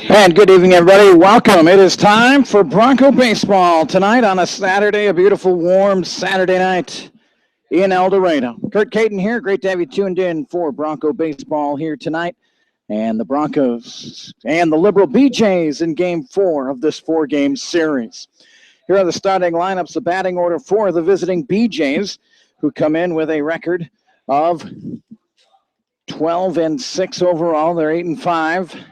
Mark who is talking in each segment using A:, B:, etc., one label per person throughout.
A: And good evening, everybody. Welcome. It is time for Bronco baseball tonight on a Saturday, a beautiful, warm Saturday night in El Dorado. Kurt Caton here. Great to have you tuned in for Bronco baseball here tonight. And the Broncos and the Liberal BJs in Game 4 of this four-game series. Here are the starting lineups, the batting order for the visiting BJs, who come in with a record of 12-6 overall. They're 8-5.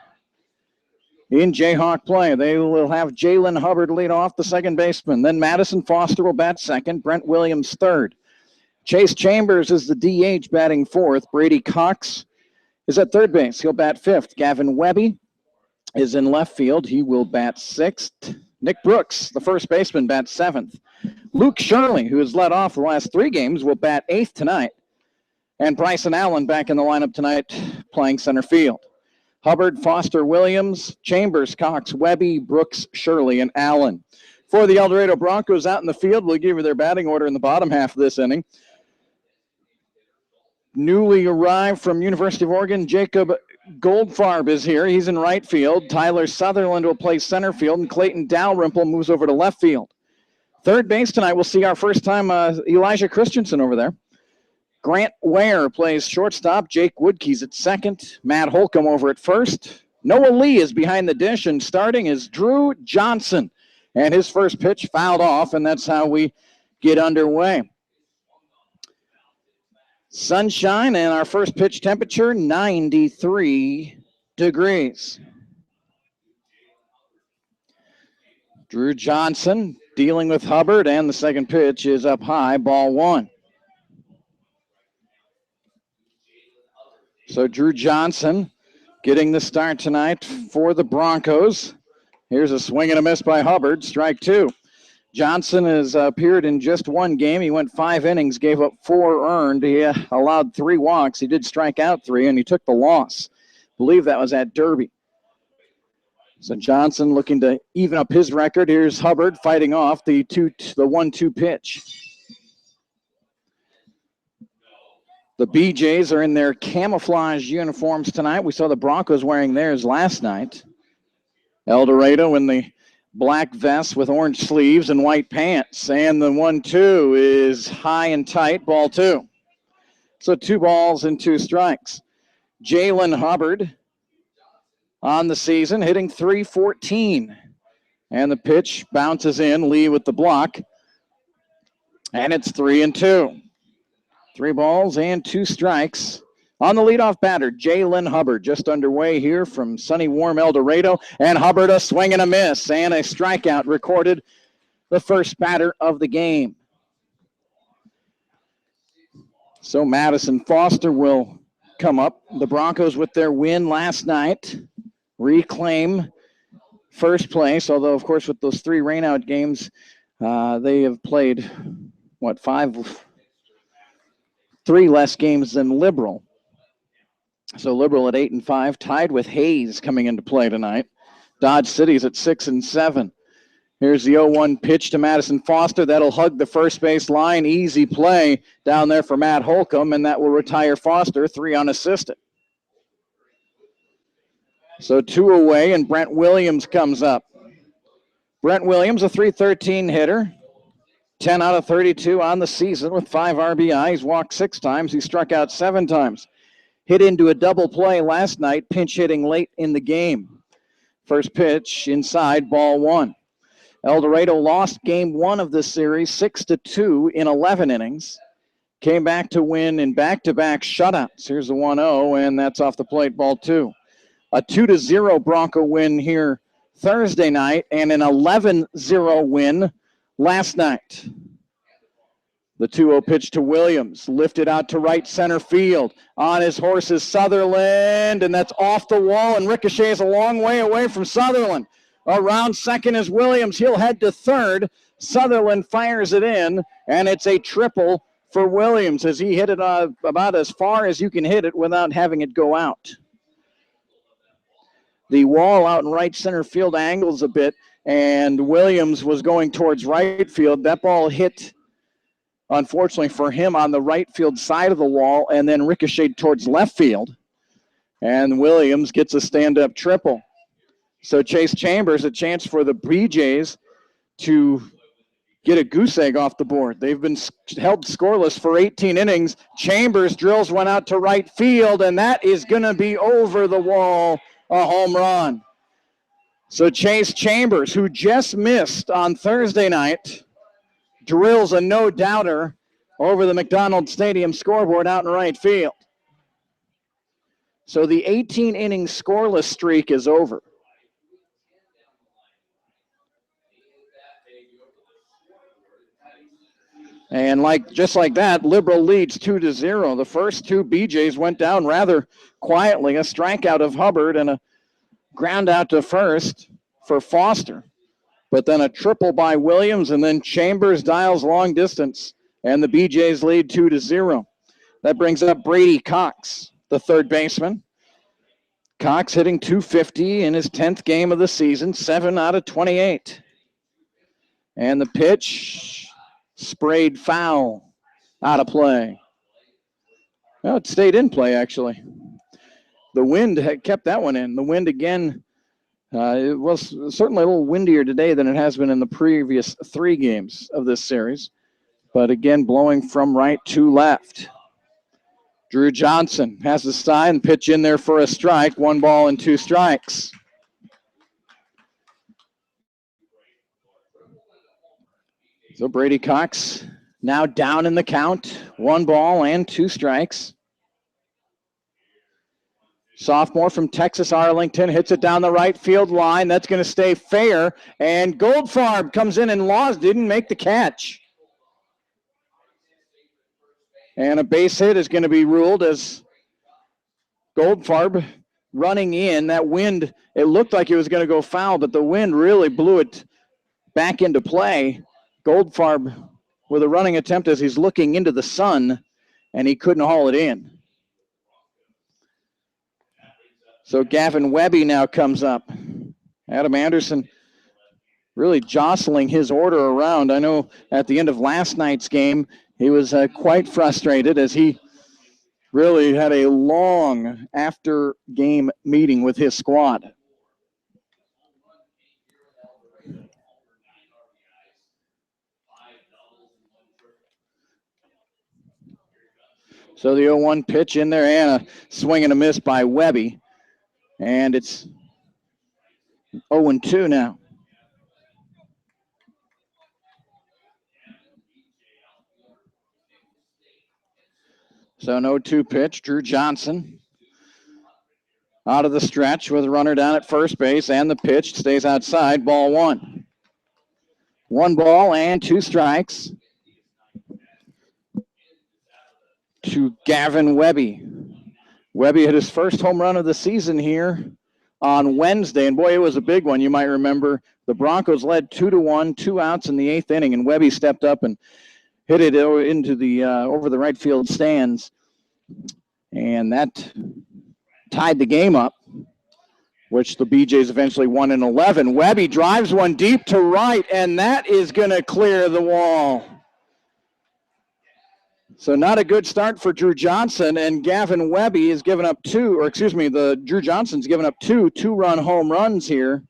A: In Jayhawk play, they will have Jalen Hubbard lead off, the second baseman. Then Madison Foster will bat second. Brent Williams third. Chase Chambers is the DH batting fourth. Brady Cox is at third base. He'll bat fifth. Gavin Webby is in left field. He will bat sixth. Nick Brooks, the first baseman, bats seventh. Luke Shirley, who has led off the last three games, will bat eighth tonight. And Bryson Allen back in the lineup tonight playing center field. Hubbard, Foster, Williams, Chambers, Cox, Webby, Brooks, Shirley, and Allen. For the El Dorado Broncos out in the field, we'll give you their batting order in the bottom half of this inning. Newly arrived from University of Oregon, Jacob Goldfarb is here. He's in right field. Tyler Sutherland will play center field, and Clayton Dalrymple moves over to left field. Third base tonight, we'll see our first time Elijah Christensen over there. Grant Ware plays shortstop. Jake Woodkeys at second. Matt Holcomb over at first. Noah Lee is behind the dish, and starting is Drew Johnson. And his first pitch fouled off, and that's how we get underway. Sunshine, and our first pitch temperature, 93 degrees. Drew Johnson dealing with Hubbard, and the second pitch is up high, ball one. So Drew Johnson getting the start tonight for the Broncos. Here's a swing and a miss by Hubbard, strike two. Johnson has appeared in just one game. He went 5 innings, gave up 4 earned. He allowed 3 walks. He did strike out 3, and he took the loss. I believe that was at Derby. So Johnson looking to even up his record. Here's Hubbard fighting off the 1-2 pitch. The BJs are in their camouflage uniforms tonight. We saw the Broncos wearing theirs last night. El Dorado in the black vest with orange sleeves and white pants. And the 1-2 is high and tight, ball 2. So 2 balls and 2 strikes. Jalen Hubbard on the season hitting .314. And the pitch bounces in, Lee with the block. And it's 3-2. 3 balls and 2 strikes. On the leadoff batter, Jalen Hubbard, just underway here from sunny, warm El Dorado. And Hubbard a swing and a miss, and a strikeout recorded, the first batter of the game. So Madison Foster will come up. The Broncos, with their win last night, reclaim first place. Although, of course, with those 3 rainout games, they have played, 3 less games than Liberal. So Liberal at 8-5, tied with Hayes coming into play tonight. Dodge City's at 6-7. Here's the 0-1 pitch to Madison Foster. That'll hug the first base line. Easy play down there for Matt Holcomb, and that will retire Foster, 3 unassisted. So 2 away, and Brent Williams comes up. Brent Williams, a .313 hitter. 10 out of 32 on the season with 5 RBI. He's walked 6 times. He struck out 7 times. Hit into a double play last night, pinch hitting late in the game. First pitch inside, ball 1. El Dorado lost game 1 of this series 6-2 in 11 innings. Came back to win in back-to-back shutouts. Here's the 1-0, and that's off the plate, ball 2. A 2-0 Bronco win here Thursday night, and an 11-0 win last night. The 2-0 pitch to Williams, lifted out to right center field. On his horse is Sutherland, and that's off the wall, and ricochets a long way away from Sutherland. Around second is Williams. He'll head to third. Sutherland fires it in, and it's a triple for Williams as he hit it about as far as you can hit it without having it go out. The wall out in right center field angles a bit, and Williams was going towards right field. That ball hit, unfortunately for him, on the right field side of the wall and then ricocheted towards left field. And Williams gets a stand-up triple. So Chase Chambers, a chance for the BJs to get a goose egg off the board. They've been held scoreless for 18 innings. Chambers drills one out to right field, and that is going to be over the wall, a home run. So Chase Chambers, who just missed on Thursday night, drills a no-doubter over the McDonald Stadium scoreboard out in right field. So the 18-inning scoreless streak is over. And just like that, Liberal leads 2-0. The first two BJs went down rather quietly. A strikeout of Hubbard and a ground out to first for Foster. But then a triple by Williams, and then Chambers dials long distance, and the BJs lead 2-0. That brings up Brady Cox, the third baseman. Cox hitting .250 in his 10th game of the season, 7 out of 28. And the pitch sprayed foul, out of play. Well, it stayed in play, actually. The wind had kept that one in. The wind again, it was certainly a little windier today than it has been in the previous 3 games of this series. But again, blowing from right to left. Drew Johnson has the sign, pitch in there for a strike, 1 ball and 2 strikes. So Brady Cox now down in the count, 1 ball and 2 strikes. Sophomore from Texas Arlington hits it down the right field line. That's going to stay fair. And Goldfarb comes in and didn't make the catch. And a base hit is going to be ruled as Goldfarb running in. That wind, it looked like it was going to go foul, but the wind really blew it back into play. Goldfarb with a running attempt as he's looking into the sun, and he couldn't haul it in. So Gavin Webby now comes up. Adam Anderson really jostling his order around. I know at the end of last night's game, he was quite frustrated as he really had a long after-game meeting with his squad. So the 0-1 pitch in there and a swing and a miss by Webby. And it's 0-2 now. So an 0-2 pitch, Drew Johnson out of the stretch with a runner down at first base, and the pitch stays outside, ball 1. 1 ball and 2 strikes to Gavin Webby. Webby hit his first home run of the season here on Wednesday, and boy, it was a big one. You might remember the Broncos led 2-1, 2 outs in the 8th inning, and Webby stepped up and hit it into the over the right field stands, and that tied the game up, which the BJs eventually won in 11. Webby drives one deep to right, and that is going to clear the wall. So not a good start for Drew Johnson, and Gavin Webby has given up Drew Johnson's given up 2 two-run home runs here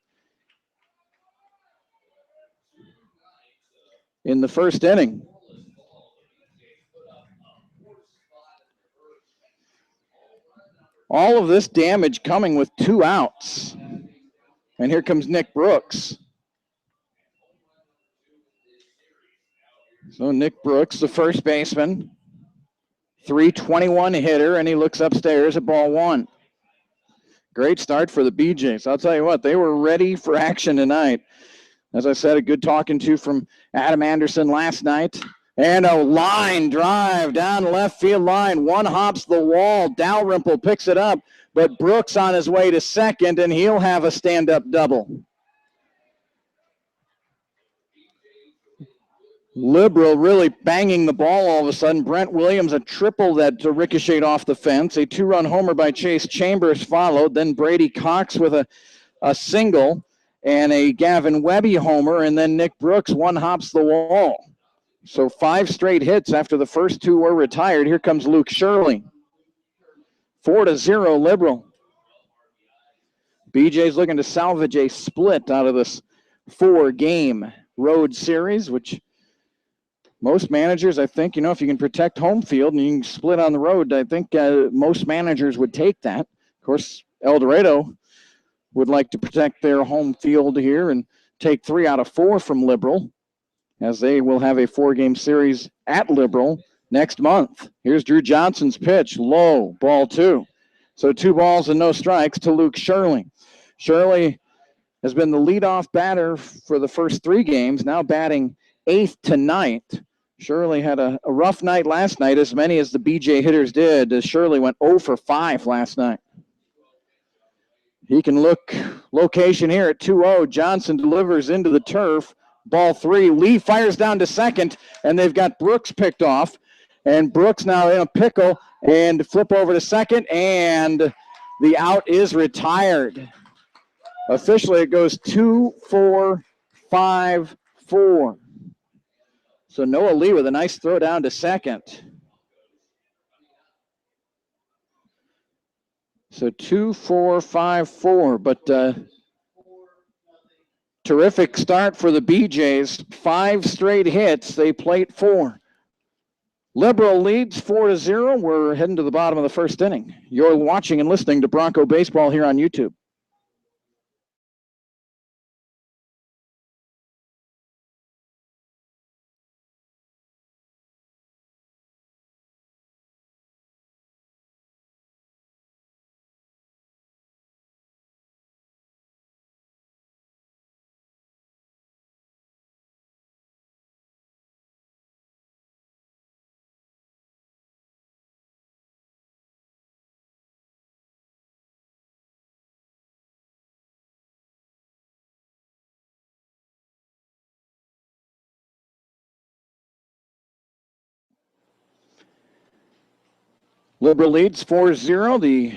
A: in the first inning. All of this damage coming with 2 outs. And here comes Nick Brooks. So Nick Brooks, the first baseman, .321 hitter, and he looks upstairs at ball 1. Great start for the BJs. I'll tell you what, they were ready for action tonight. As I said, a good talking to from Adam Anderson last night. And a line drive down the left field line. One hops the wall. Dalrymple picks it up, but Brooks on his way to second, and he'll have a stand-up double. Liberal really banging the ball all of a sudden. Brent Williams, a triple that ricocheted off the fence. A 2-run homer by Chase Chambers followed. Then Brady Cox with a single and a Gavin Webby homer. And then Nick Brooks one hops the wall. So 5 straight hits after the first 2 were retired. Here comes Luke Shirley. 4-0 Liberal. BJ's looking to salvage a split out of this 4-game road series, which most managers, I think, if you can protect home field and you can split on the road, I think most managers would take that. Of course, El Dorado would like to protect their home field here and take 3 out of 4 from Liberal, as they will have a 4-game series at Liberal next month. Here's Drew Johnson's pitch, low, ball 2. So 2 balls and no strikes to Luke Shirley. Shirley has been the leadoff batter for the first 3 games, now batting 8th tonight. Shirley had a rough night last night, as many as the BJ hitters did, as Shirley went 0 for 5 last night. He can look location here at 2-0. Johnson delivers into the turf. Ball 3. Lee fires down to second, and they've got Brooks picked off. And Brooks now in a pickle and flip over to second, and the out is retired. Officially, it goes 2-4-5-4. So Noah Lee with a nice throw down to second. So 2-4-5-4, but terrific start for the BJs. 5 straight hits. They plate 4. Liberal leads 4-0. We're heading to the bottom of the first inning. You're watching and listening to Bronco Baseball here on YouTube. Liberal leads 4-0. The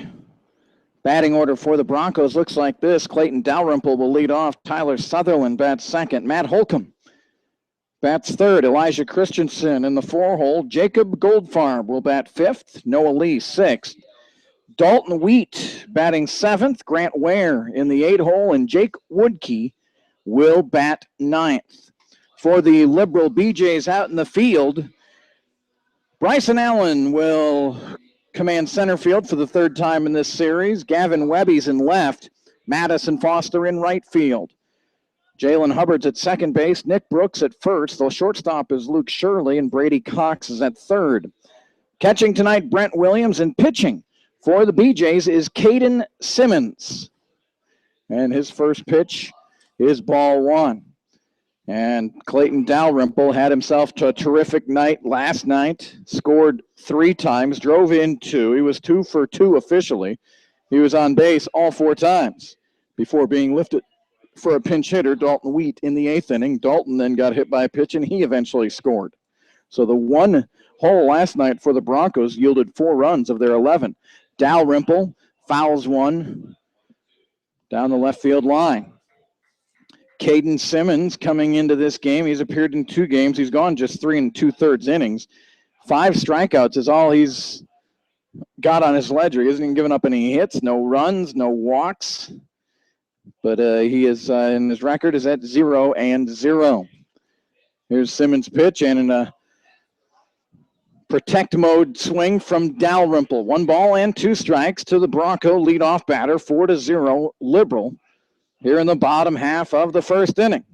A: batting order for the Broncos looks like this. Clayton Dalrymple will lead off. Tyler Sutherland bats second. Matt Holcomb bats third. Elijah Christensen in the 4-hole. Jacob Goldfarb will bat fifth. Noah Lee sixth. Dalton Wheat batting seventh. Grant Ware in the 8-hole. And Jake Woodkey will bat ninth. For the Liberal BJs out in the field, Bryson Allen will command center field for the 3rd time in this series. Gavin Webby's in left. Madison Foster in right field. Jalen Hubbard's at second base. Nick Brooks at first. The shortstop is Luke Shirley, and Brady Cox is at third. Catching tonight, Brent Williams, and pitching for the BJs is Caden Simmons. And his first pitch is ball 1. And Clayton Dalrymple had himself to a terrific night last night. Scored 3 times, drove in 2. He was 2 for 2 officially. He was on base all 4 times before being lifted for a pinch hitter, Dalton Wheat, in the 8th inning. Dalton then got hit by a pitch, and he eventually scored. So the 1 hole last night for the Broncos yielded 4 runs of their 11. Dalrymple fouls one down the left field line. Caden Simmons coming into this game. He's appeared in 2 games. He's gone just 3 2/3 innings. 5 strikeouts is all he's got on his ledger. He hasn't even given up any hits, no runs, no walks. But he is, and his record is at 0-0. Here's Simmons' pitch, and in a protect mode swing from Dalrymple. 1 ball and 2 strikes to the Bronco leadoff batter, 4-0 Liberal here in the bottom half of the first inning.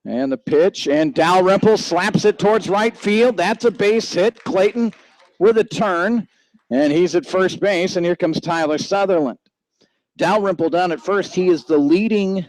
A: And the pitch, and Dalrymple slaps it towards right field. That's a base hit. Clayton with a turn, and he's at first base, and here comes Tyler Sutherland. Dalrymple down at first. He is the leading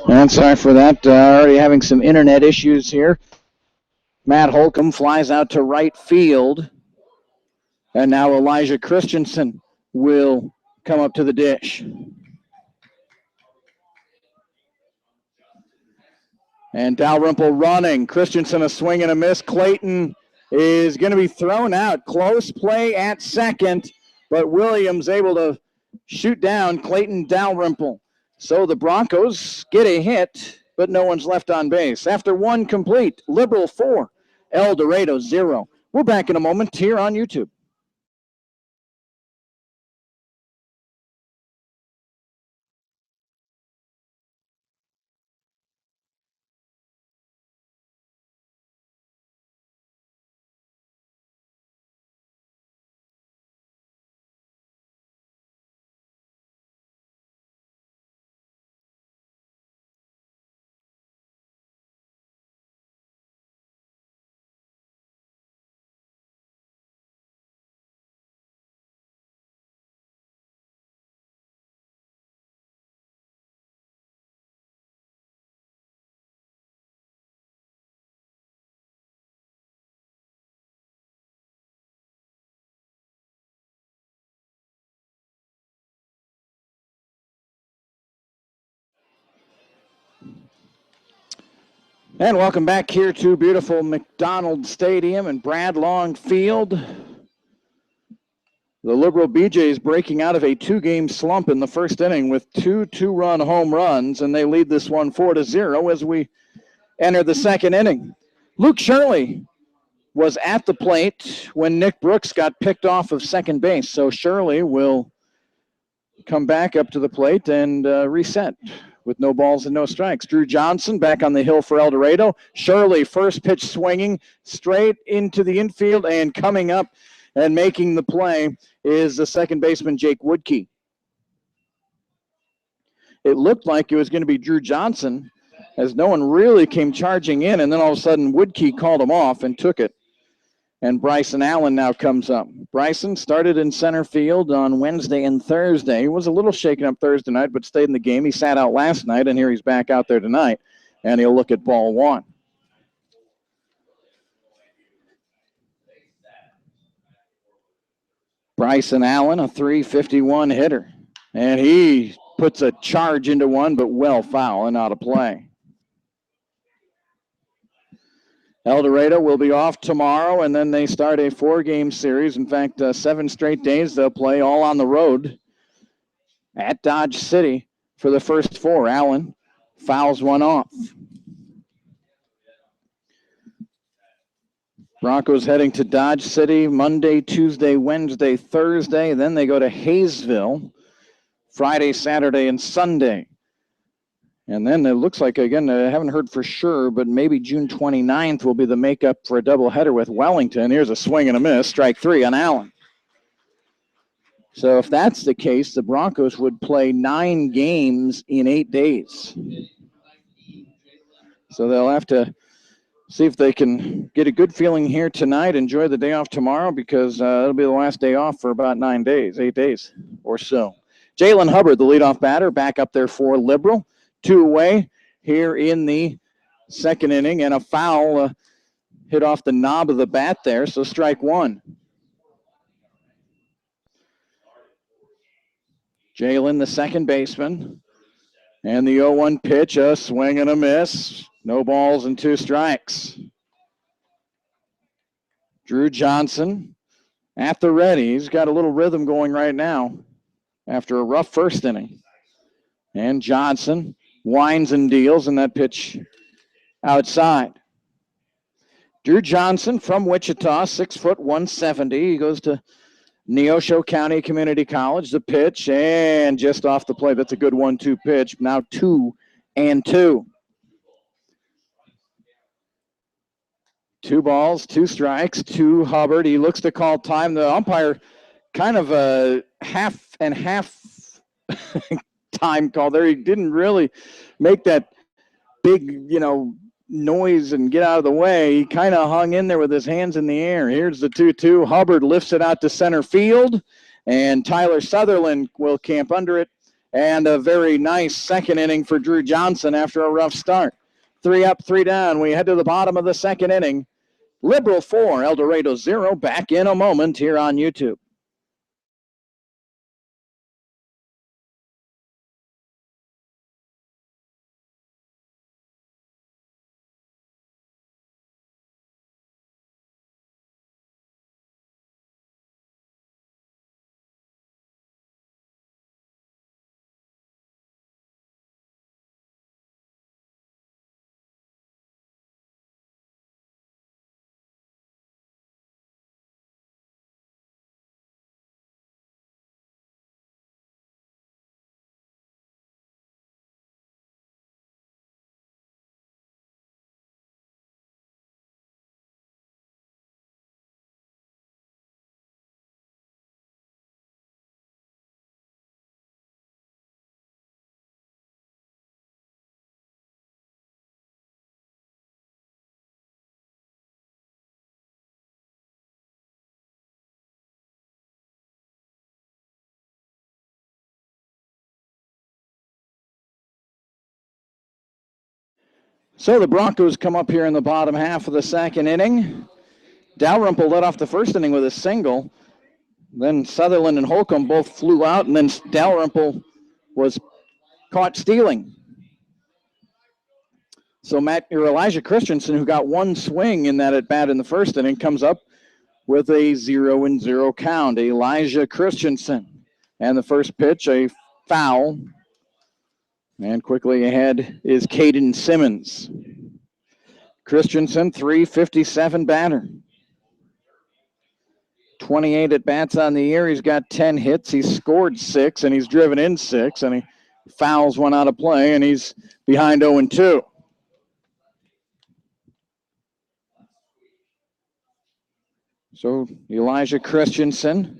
A: And sorry for that. Already having some internet issues here. Matt Holcomb flies out to right field. And now Elijah Christensen will come up to the dish. And Dalrymple running. Christensen a swing and a miss. Clayton is going to be thrown out. Close play at second, but Williams able to shoot down Clayton Dalrymple. So the Broncos get a hit, but no one's left on base. After one complete, Liberal 4, El Dorado 0. We're back in a moment here on YouTube. And welcome back here to beautiful McDonald Stadium and Brad Long Field. The Liberal BJs breaking out of a two-game slump in the first inning with two two-run home runs, and they lead this one 4-0 as we enter the second inning. Luke Shirley was at the plate when Nick Brooks got picked off of second base, so Shirley will come back up to the plate and reset with no balls and no strikes. Drew Johnson back on the hill for El Dorado. Shirley, first pitch swinging straight into the infield, and coming up and making the play is the second baseman, Jake Woodkey. It looked like it was going to be Drew Johnson as no one really came charging in, and then all of a sudden Woodkey called him off and took it. And Bryson Allen now comes up. Bryson started in center field on Wednesday and Thursday. He was a little shaken up Thursday night, but stayed in the game. He sat out last night, and here he's back out there tonight, and he'll look at ball one. Bryson Allen, a .351 hitter, and he puts a charge into one, but well foul and out of play. El Dorado will be off tomorrow, and then they start a 4-game series. In fact, 7 straight days they'll play all on the road at Dodge City for the first 4. Allen fouls one off. Broncos heading to Dodge City Monday, Tuesday, Wednesday, Thursday. Then they go to Hayesville Friday, Saturday, and Sunday. And then it looks like, again, I haven't heard for sure, but maybe June 29th will be the makeup for a doubleheader with Wellington. Here's a swing and a miss, strike 3 on Allen. So if that's the case, the Broncos would play 9 games in 8 days. So they'll have to see if they can get a good feeling here tonight, enjoy the day off tomorrow, because it'll be the last day off for about 9 days, 8 days or so. Jalen Hubbard, the leadoff batter, back up there for Liberal. 2 away here in the second inning, and a foul hit off the knob of the bat there, so strike 1. Jalen, the second baseman, and the 0-1 pitch, a swing and a miss. No balls and 2 strikes. Drew Johnson at the ready. He's got a little rhythm going right now after a rough first inning. And Johnson winds and deals, and that pitch outside. Drew Johnson from Wichita, 6'170". He goes to Neosho County Community College. The pitch, and just off the plate. That's a good 1-2 pitch. Now 2-2. 2 balls, 2 strikes to Hubbard. He looks to call time. The umpire kind of a half and half time call there. He didn't really make that big, noise and get out of the way. He kind of hung in there with his hands in the air. Here's the 2-2. Hubbard lifts it out to center field, and Tyler Sutherland will camp under it And a very nice second inning for Drew Johnson after a rough start. 3 up, 3 down. We head to the bottom of the second inning. Liberal 4, El Dorado 0. Back in a moment here on YouTube. So the Broncos come up here in the bottom half of the second inning. Dalrymple led off the first inning with a single. Then Sutherland and Holcomb both flew out, and then Dalrymple was caught stealing. So Elijah Christensen, who got one swing in that at bat in the first inning, comes up with a 0-0 count. Elijah Christensen. And the first pitch, a foul. And quickly ahead is Caden Simmons. Christensen, .357 batter. 28 at bats on the year. He's got 10 hits. He's scored 6, and he's driven in 6, and he fouls one out of play, and he's behind 0-2. So Elijah Christensen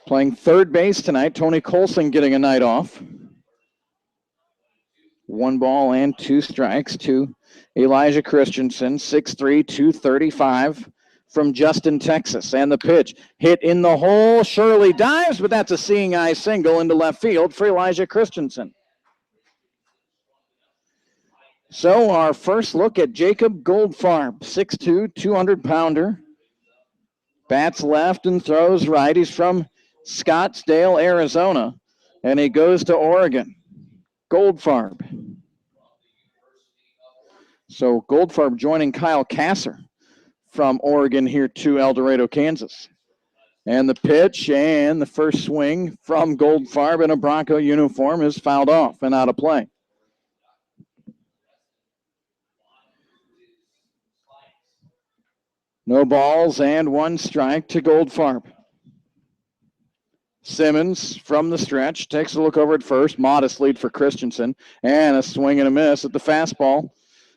A: playing third base tonight. Tony Colson getting a night off. 1 ball and 2 strikes to Elijah Christensen, 6'3", 235 from Justin, Texas. And the pitch hit in the hole. Shirley dives, but that's a seeing eye single into left field for Elijah Christensen. So our first look at Jacob Goldfarb, 6'2", 200-pounder. Bats left and throws right. He's from Scottsdale, Arizona, and he goes to Oregon. Goldfarb. So Goldfarb joining Kyle Kasser from Oregon here to El Dorado, Kansas. And the pitch and the first swing from Goldfarb in a Bronco uniform is fouled off and out of play. No balls and 1 strike to Goldfarb. Simmons from the stretch takes a look over at first. Modest lead for Christensen. And a swing and a miss at the fastball.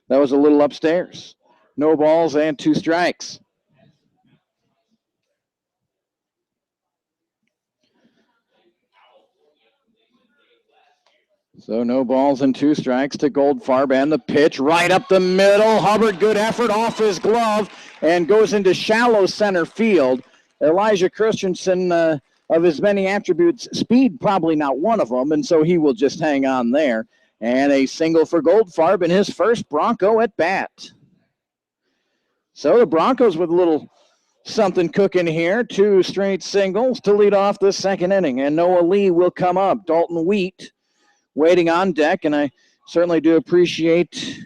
A: That was a little upstairs. No balls and 2 strikes. So no balls and 2 strikes to Goldfarb, and the pitch right up the middle. Hubbard, good effort off his glove and goes into shallow center field. Elijah Christensen, of his many attributes, speed probably not one of them, and so he will just hang on there. And a single for Goldfarb in his first Bronco at bat. So the Broncos with a little something cooking here. 2 straight singles to lead off the second inning, and Noah Lee will come up. Dalton Wheat waiting on deck, and I certainly do appreciate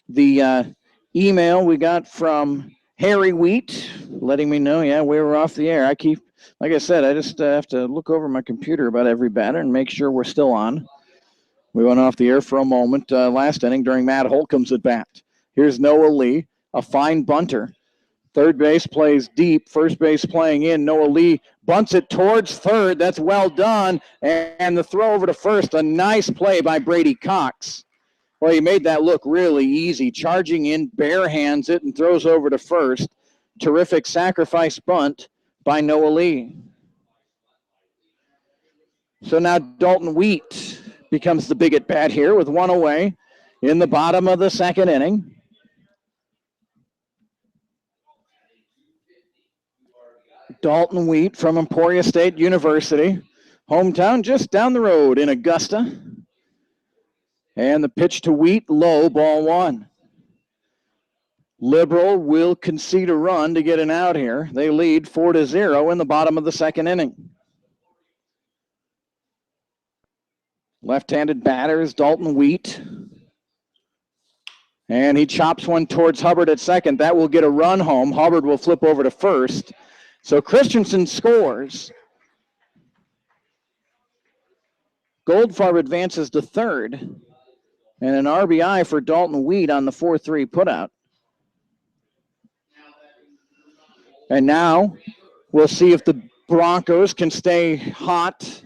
A: the email we got from Harry Wheat letting me know, yeah, we were off the air. Like I said, I just have to look over my computer about every batter and make sure we're still on. We went off the air for a moment last inning during Matt Holcomb's at bat. Here's Noah Lee, a fine bunter. Third base plays deep. First base playing in. Noah Lee bunts it towards third. That's well done. And the throw over to first. A nice play by Brady Cox. Well, he made that look really easy. Charging in, bare hands it, and throws over to first. Terrific sacrifice bunt by Noah Lee. So now Dalton Wheat becomes the big at bat here with 1 away in the bottom of the second inning. Dalton Wheat from Emporia State University. Hometown just down the road in Augusta. And the pitch to Wheat, low, ball one. Liberal will concede a run to get an out here. They lead 4-0 in the bottom of the second inning. Left-handed batters, Dalton Wheat. And he chops one towards Hubbard at second. That will get a run home. Hubbard will flip over to first. So Christensen scores. Goldfarb advances to third. And an RBI for Dalton Wheat on the 4-3 putout. And now we'll see if the Broncos can stay hot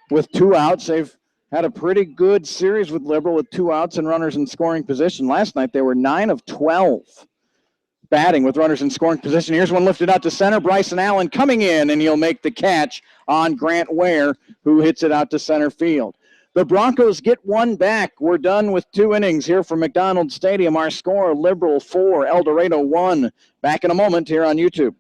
A: with 2 outs. They've had a pretty good series with Liberal with 2 outs and runners in scoring position. Last night they were 9 of 12 batting with runners in scoring position. Here's one lifted out to center. Bryson Allen coming in, and he'll make the catch on Grant Ware, who hits it out to center field. The Broncos get one back. We're done with 2 innings here from McDonald Stadium. Our score, Liberal 4, El Dorado 1. Back in a moment here on YouTube.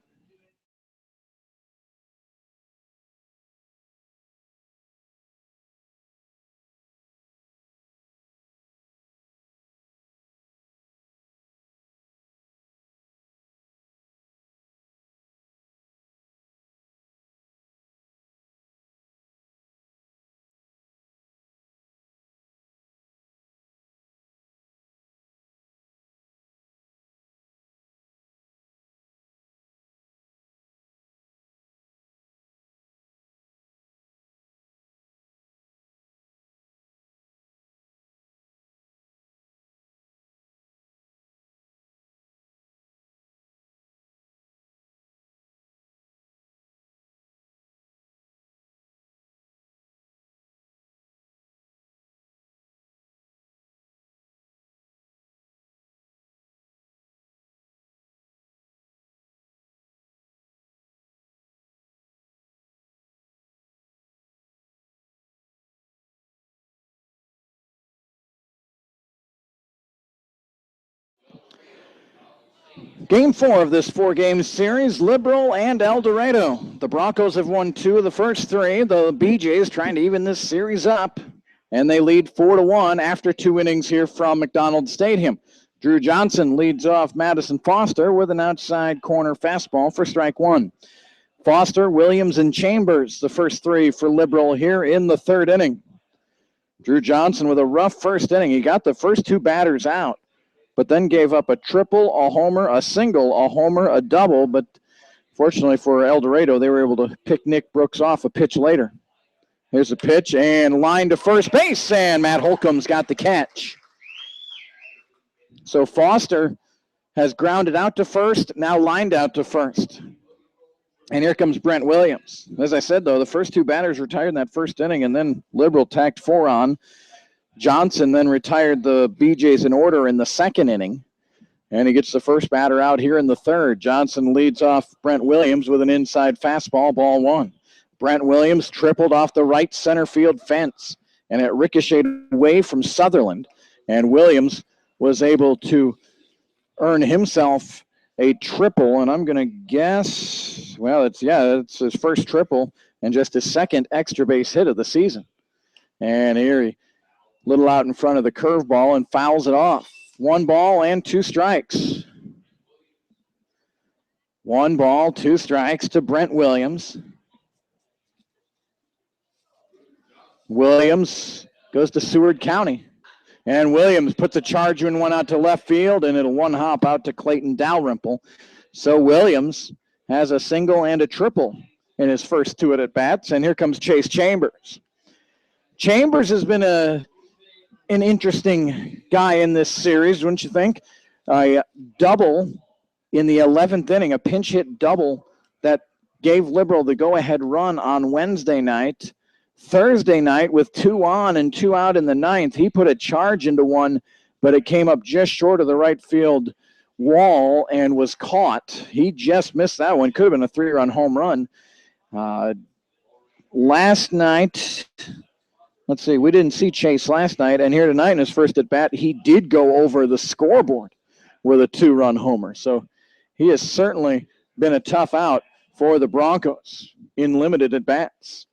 A: Game 4 of this 4-game series, Liberal and El Dorado. The Broncos have won 2 of the first 3. The BJs trying to even this series up, and they lead 4-1 after 2 innings here from McDonald Stadium. Drew Johnson leads off Madison Foster with an outside corner fastball for strike 1. Foster, Williams, and Chambers, the first 3 for Liberal here in the 3rd inning. Drew Johnson with a rough first inning. He got the first 2 batters out, but then gave up a triple, a homer, a single, a homer, a double. But fortunately for El Dorado, they were able to pick Nick Brooks off a pitch later. Here's a pitch and line to first base, and Matt Holcomb's got the catch. So Foster has grounded out to first, now lined out to first. And here comes Brent Williams. As I said, though, the first 2 batters retired in that first inning, and then Liberal tacked 4 on. Johnson then retired the BJs in order in the 2nd inning, and he gets the first batter out here in the 3rd. Johnson leads off Brent Williams with an inside fastball, ball 1. Brent Williams tripled off the right center field fence, and it ricocheted away from Sutherland, and Williams was able to earn himself a triple, and I'm going to guess, well, it's his first triple and just his 2nd extra base hit of the season. And here he little out in front of the curveball and fouls it off. 1 ball and 2 strikes. 1 ball, 2 strikes to Brent Williams. Williams goes to Seward County. And Williams puts a charger and 1 out to left field, and it'll 1 hop out to Clayton Dalrymple. So Williams has a single and a triple in his first 2 at-bats. And here comes Chase Chambers. Chambers has been an interesting guy in this series, wouldn't you think? A double in the 11th inning, a pinch hit double that gave Liberal the go-ahead run on Wednesday night. Thursday night, with 2 on and 2 out in the 9th, he put a charge into 1, but it came up just short of the right field wall and was caught. He just missed that one. Could have been a 3-run home run. Last night, let's see, we didn't see Chase last night, and here tonight in his first at-bat, he did go over the scoreboard with a 2-run homer. So he has certainly been a tough out for the Broncos in limited at bats.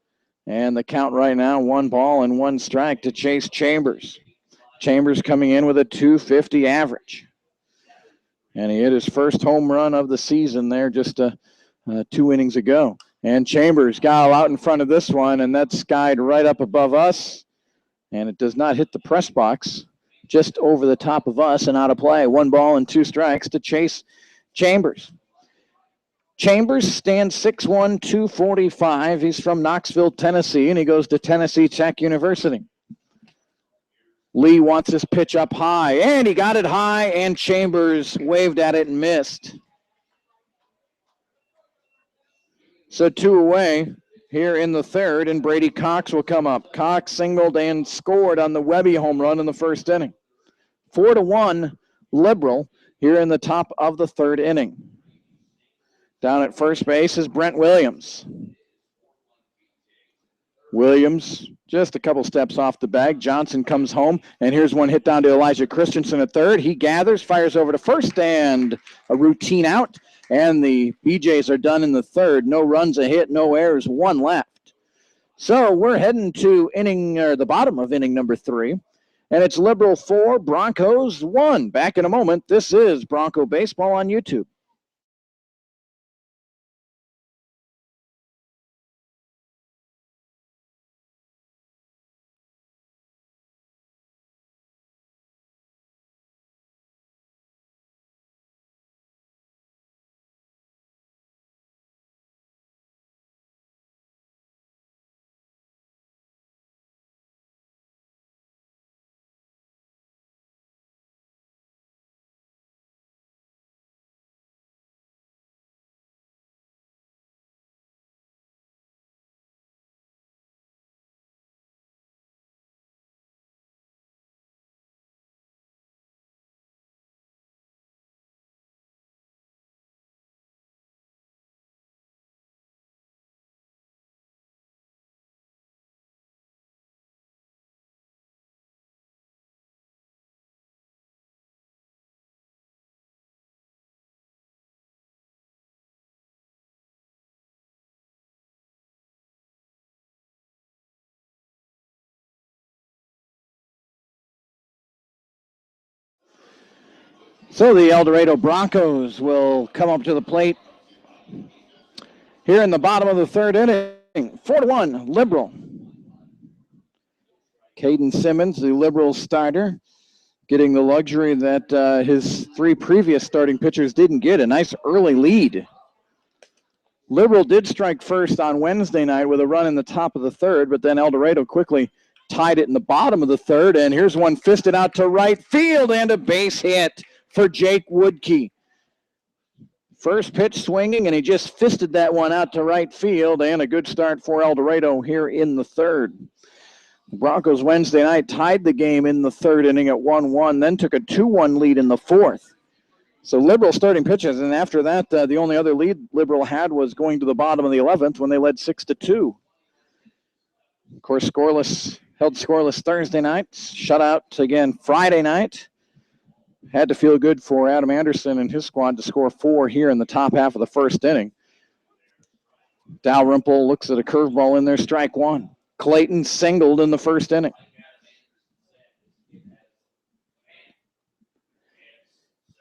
A: And the count right now, 1 ball and 1 strike to Chase Chambers. Chambers coming in with a .250 average. And he hit his first home run of the season there just 2 innings ago. And Chambers got out in front of this one, and that's skied right up above us. And it does not hit the press box, just over the top of us and out of play. 1 ball and 2 strikes to Chase Chambers. Chambers stands 6'1", 245. He's from Knoxville, Tennessee, and he goes to Tennessee Tech University. Lee wants his pitch up high, and he got it high, and Chambers waved at it and missed. So 2 away here in the third, and Brady Cox will come up. Cox singled and scored on the Webby home run in the first inning. 4-1 Liberal here in the top of the third inning. Down at first base is Brent Williams. Williams just a couple steps off the bag. Johnson comes home, and here's one hit down to Elijah Christensen at third. He gathers, fires over to first, and a routine out. And the BJs are done in the third. No runs, a hit, no errors, 1 left. So we're heading to the bottom of inning number 3. And it's Liberal 4, Broncos 1. Back in a moment. This is Bronco Baseball on YouTube. So the El Dorado Broncos will come up to the plate here in the bottom of the third inning. 4-1 Liberal. Caden Simmons, the Liberal starter, getting the luxury that his 3 previous starting pitchers didn't get, a nice early lead. Liberal did strike first on Wednesday night with a run in the top of the third, but then El Dorado quickly tied it in the bottom of the third, and here's one fisted out to right field and a base hit for Jake Woodkey. First pitch swinging, and he just fisted that one out to right field, and a good start for El Dorado here in the third. The Broncos Wednesday night tied the game in the third inning at 1-1, then took a 2-1 lead in the fourth. So Liberal starting pitchers, and after that, the only other lead Liberal had was going to the bottom of the 11th when they led 6-2. Of course, held scoreless Thursday night, shutout again Friday night. Had to feel good for Adam Anderson and his squad to score 4 here in the top half of the first inning. Dalrymple looks at a curveball in there, strike 1. Clayton singled in the first inning.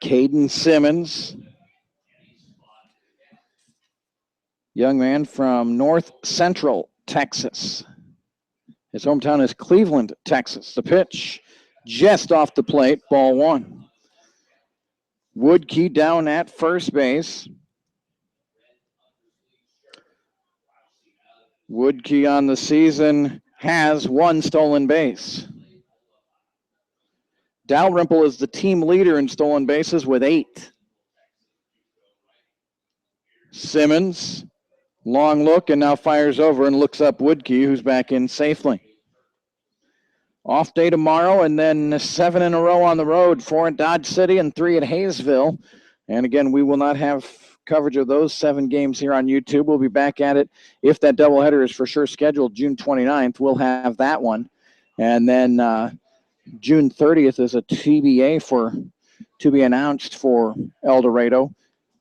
A: Caden Simmons, young man from North Central Texas. His hometown is Cleveland, Texas. The pitch just off the plate, ball 1. Woodkey down at first base. Woodkey on the season has 1 stolen base. Dalrymple is the team leader in stolen bases with 8. Simmons, long look, and now fires over and looks up Woodkey, who's back in safely. Off day tomorrow, and then 7 in a row on the road, 4 at Dodge City and 3 at Hayesville. And again, we will not have coverage of those 7 games here on YouTube. We'll be back at it if that doubleheader is for sure scheduled June 29th. We'll have that one. And then June 30th is a TBA to be announced for El Dorado.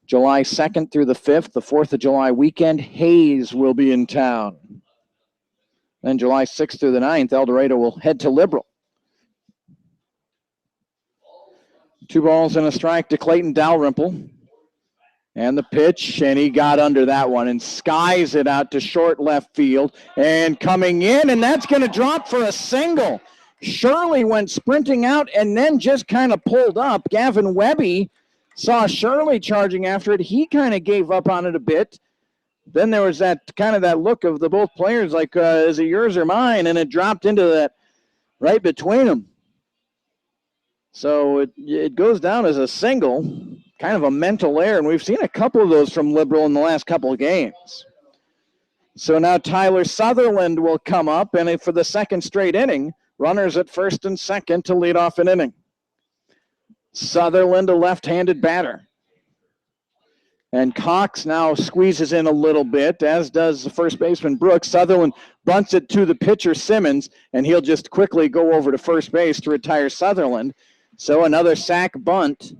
A: July 2nd through the 5th, the 4th of July weekend, Hayes will be in town. Then July 6th through the 9th, El Dorado will head to Liberal. 2 balls and a strike to Clayton Dalrymple. And the pitch, and he got under that one and skies it out to short left field. And coming in, and that's going to drop for a single. Shirley went sprinting out and then just kind of pulled up. Gavin Webby saw Shirley charging after it. He kind of gave up on it a bit. Then there was that kind of that look of the both players like, is it yours or mine? And it dropped into that right between them. So it goes down as a single, kind of a mental error, and we've seen a couple of those from Liberal in the last couple of games. So now Tyler Sutherland will come up, and for the second straight inning, runners at first and second to lead off an inning. Sutherland, a left-handed batter. And Cox now squeezes in a little bit, as does the first baseman Brooks. Sutherland bunts it to the pitcher Simmons, and he'll just quickly go over to first base to retire Sutherland. So another sack bunt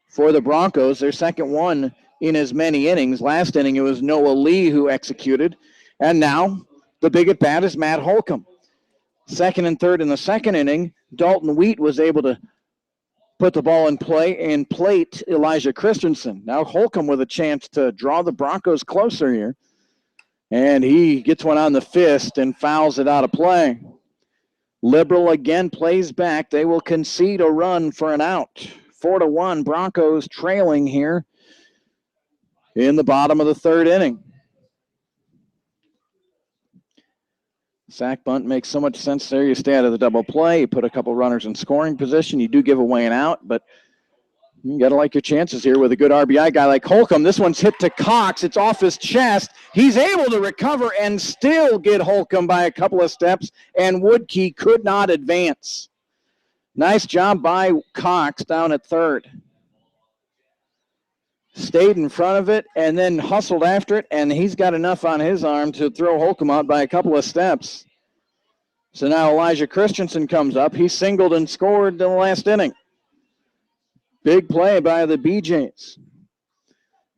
A: for the Broncos, their second one in as many innings. Last inning, it was Noah Lee who executed. And now the big at bat is Matt Holcomb. Second and third in the second inning, Dalton Wheat was able to put the ball in play and plate Elijah Christensen. Now Holcomb with a chance to draw the Broncos closer here. And he gets one on the fist and fouls it out of play. Liberal again plays back. They will concede a run for an out. 4-1, Broncos trailing here in the bottom of the third inning. Sack bunt makes so much sense there. You stay out of the double play. You put a couple runners in scoring position. You do give away an out, but you got to like your chances here with a good RBI guy like Holcomb. This one's hit to Cox. It's off his chest. He's able to recover and still get Holcomb by a couple of steps, and Woodkey could not advance. Nice job by Cox down at third. Stayed in front of it and then hustled after it, and he's got enough on his arm to throw Holcomb out by a couple of steps. So now Elijah Christensen comes up. He singled and scored in the last inning. Big play by the BJs.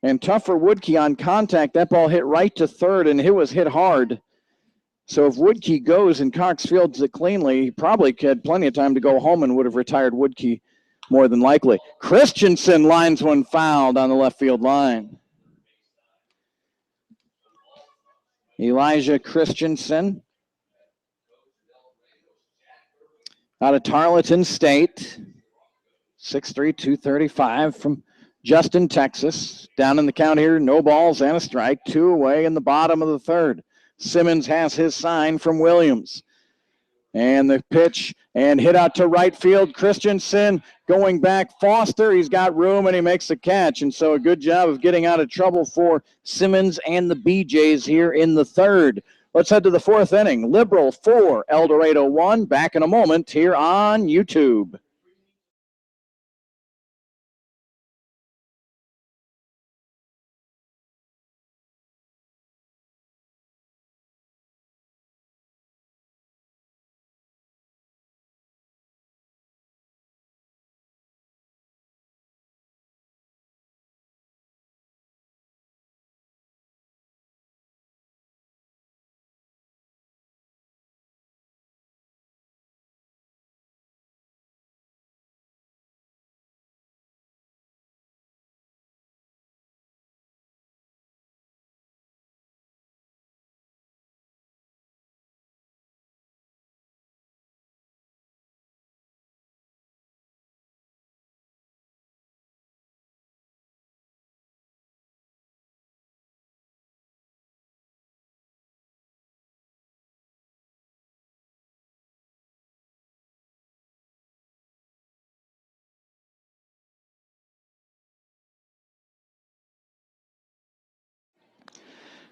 A: And tough for Woodkey on contact. That ball hit right to third, and it was hit hard. So if Woodkey goes and Cox fields it cleanly, he probably had plenty of time to go home and would have retired Woodkey more than likely. Christensen lines one foul down the left field line. Elijah Christensen out of Tarleton State. 6'3", 235 from Justin, Texas. Down in the count here, no balls and a strike. 2 away in the bottom of the third. Simmons has his sign from Williams. And the pitch and hit out to right field. Christensen going back. Foster, he's got room and he makes the catch. And so a good job of getting out of trouble for Simmons and the BJs here in the third. Let's head to the fourth inning. Liberal 4, El Dorado 1. Back in a moment here on YouTube.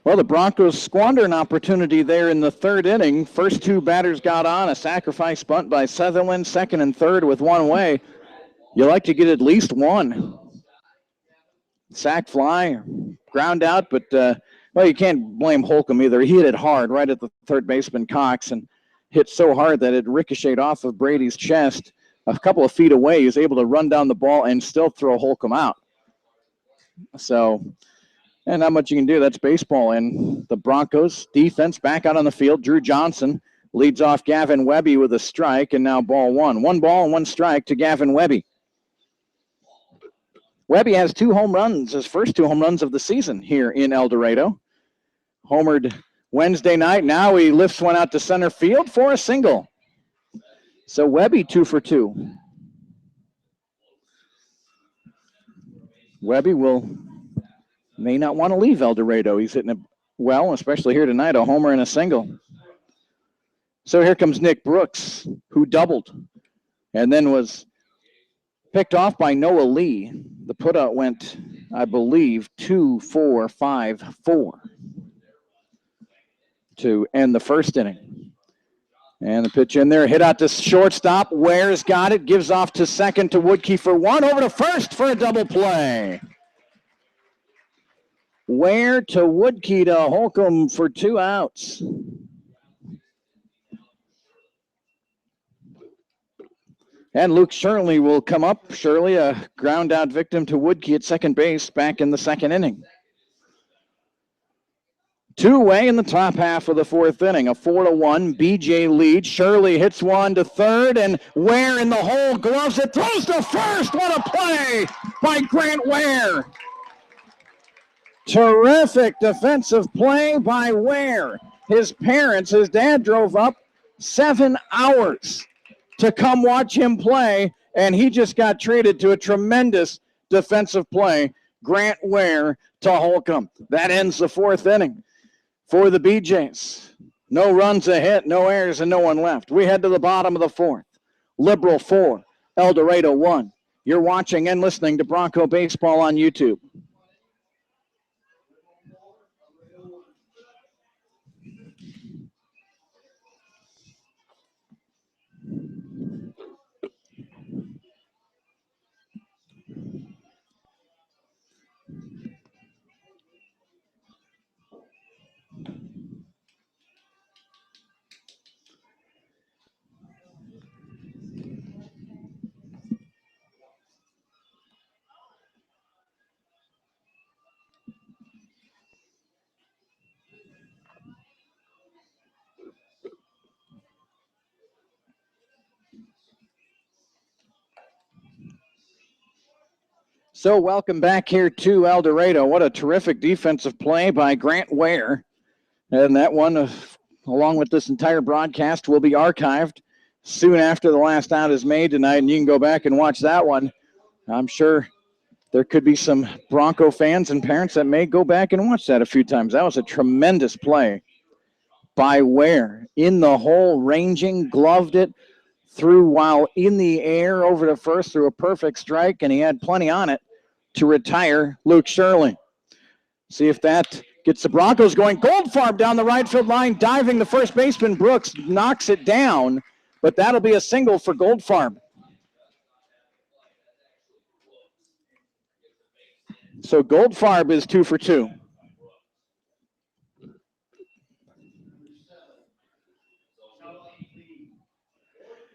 A: Well, the Broncos squander an opportunity there in the third inning. First 2 batters got on. A sacrifice bunt by Sutherland, second and third with 1 away. You like to get at least 1. Sack fly, ground out, but, well, you can't blame Holcomb either. He hit it hard right at the third baseman Cox and hit so hard that it ricocheted off of Brady's chest. a couple of feet away. He was able to run down the ball and still throw Holcomb out. So, and not much you can do. That's baseball. And the Broncos defense back out on the field. Drew Johnson leads off Gavin Webby with a strike, and now ball one. 1 ball and 1 strike to Gavin Webby. Webby has 2 home runs, his first 2 home runs of the season here in El Dorado. Homered Wednesday night. Now he lifts one out to center field for a single. So Webby 2 for 2. Webby may not want to leave El Dorado. He's hitting it well, especially here tonight, a homer and a single. So here comes Nick Brooks, who doubled and then was picked off by Noah Lee. The putout went, I believe, 2-4-5-4 to end the first inning. And the pitch in there, hit out to shortstop. Ware's got it, gives off to second to Woodkey for 1, over to first for a double play. Ware to Woodkey to Holcomb for 2 outs. And Luke Shirley will come up. Shirley, a ground out victim to Woodkey at second base back in the second inning. 2-away in the top half of the 4th inning. A 4-1 BJ lead. Shirley hits one to third, and Ware in the hole, gloves it, throws to first. What a play by Grant Ware. Terrific defensive play by Ware. His dad drove up 7 hours to come watch him play, and he just got treated to a tremendous defensive play. Grant Ware to Holcomb. That ends the 4th inning for the BJs. No runs, a hit, no errors, and no one left. We head to the bottom of the 4th. Liberal 4, El Dorado 1. You're watching and listening to Bronco Baseball on YouTube. So welcome back here to El Dorado. What a terrific defensive play by Grant Ware. And that one, along with this entire broadcast, will be archived soon after the last out is made tonight, and you can go back and watch that one. I'm sure there could be some Bronco fans and parents that may go back and watch that a few times. That was a tremendous play by Ware. In the hole, ranging, gloved it, threw while in the air over to first, threw a perfect strike, and he had plenty on it to retire Luke Shirley. See if that gets the Broncos going. Goldfarb down the right field line, diving the first baseman. Brooks knocks it down, but that'll be a single for Goldfarb. So Goldfarb is 2 for 2.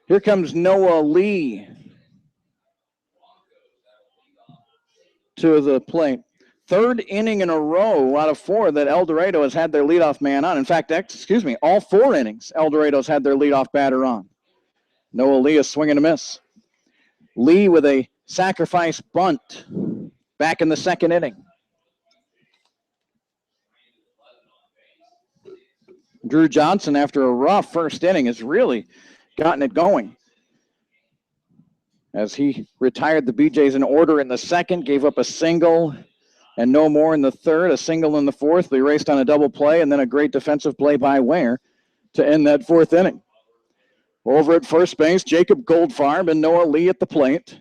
A: Here comes Noah Lee to the plate. 3rd inning in a row out of 4 that El Dorado has had their leadoff man on. In fact, all 4 innings El Dorado's had their leadoff batter on. Noah Lee is swinging a miss. Lee with a sacrifice bunt back in the 2nd inning. Drew Johnson, after a rough first inning, has really gotten it going, as he retired the BJs in order in the 2nd, gave up a single and no more in the 3rd, a single in the 4th. They raced on a double play, and then a great defensive play by Ware to end that 4th inning. Over at first base, Jacob Goldfarb and Noah Lee at the plate.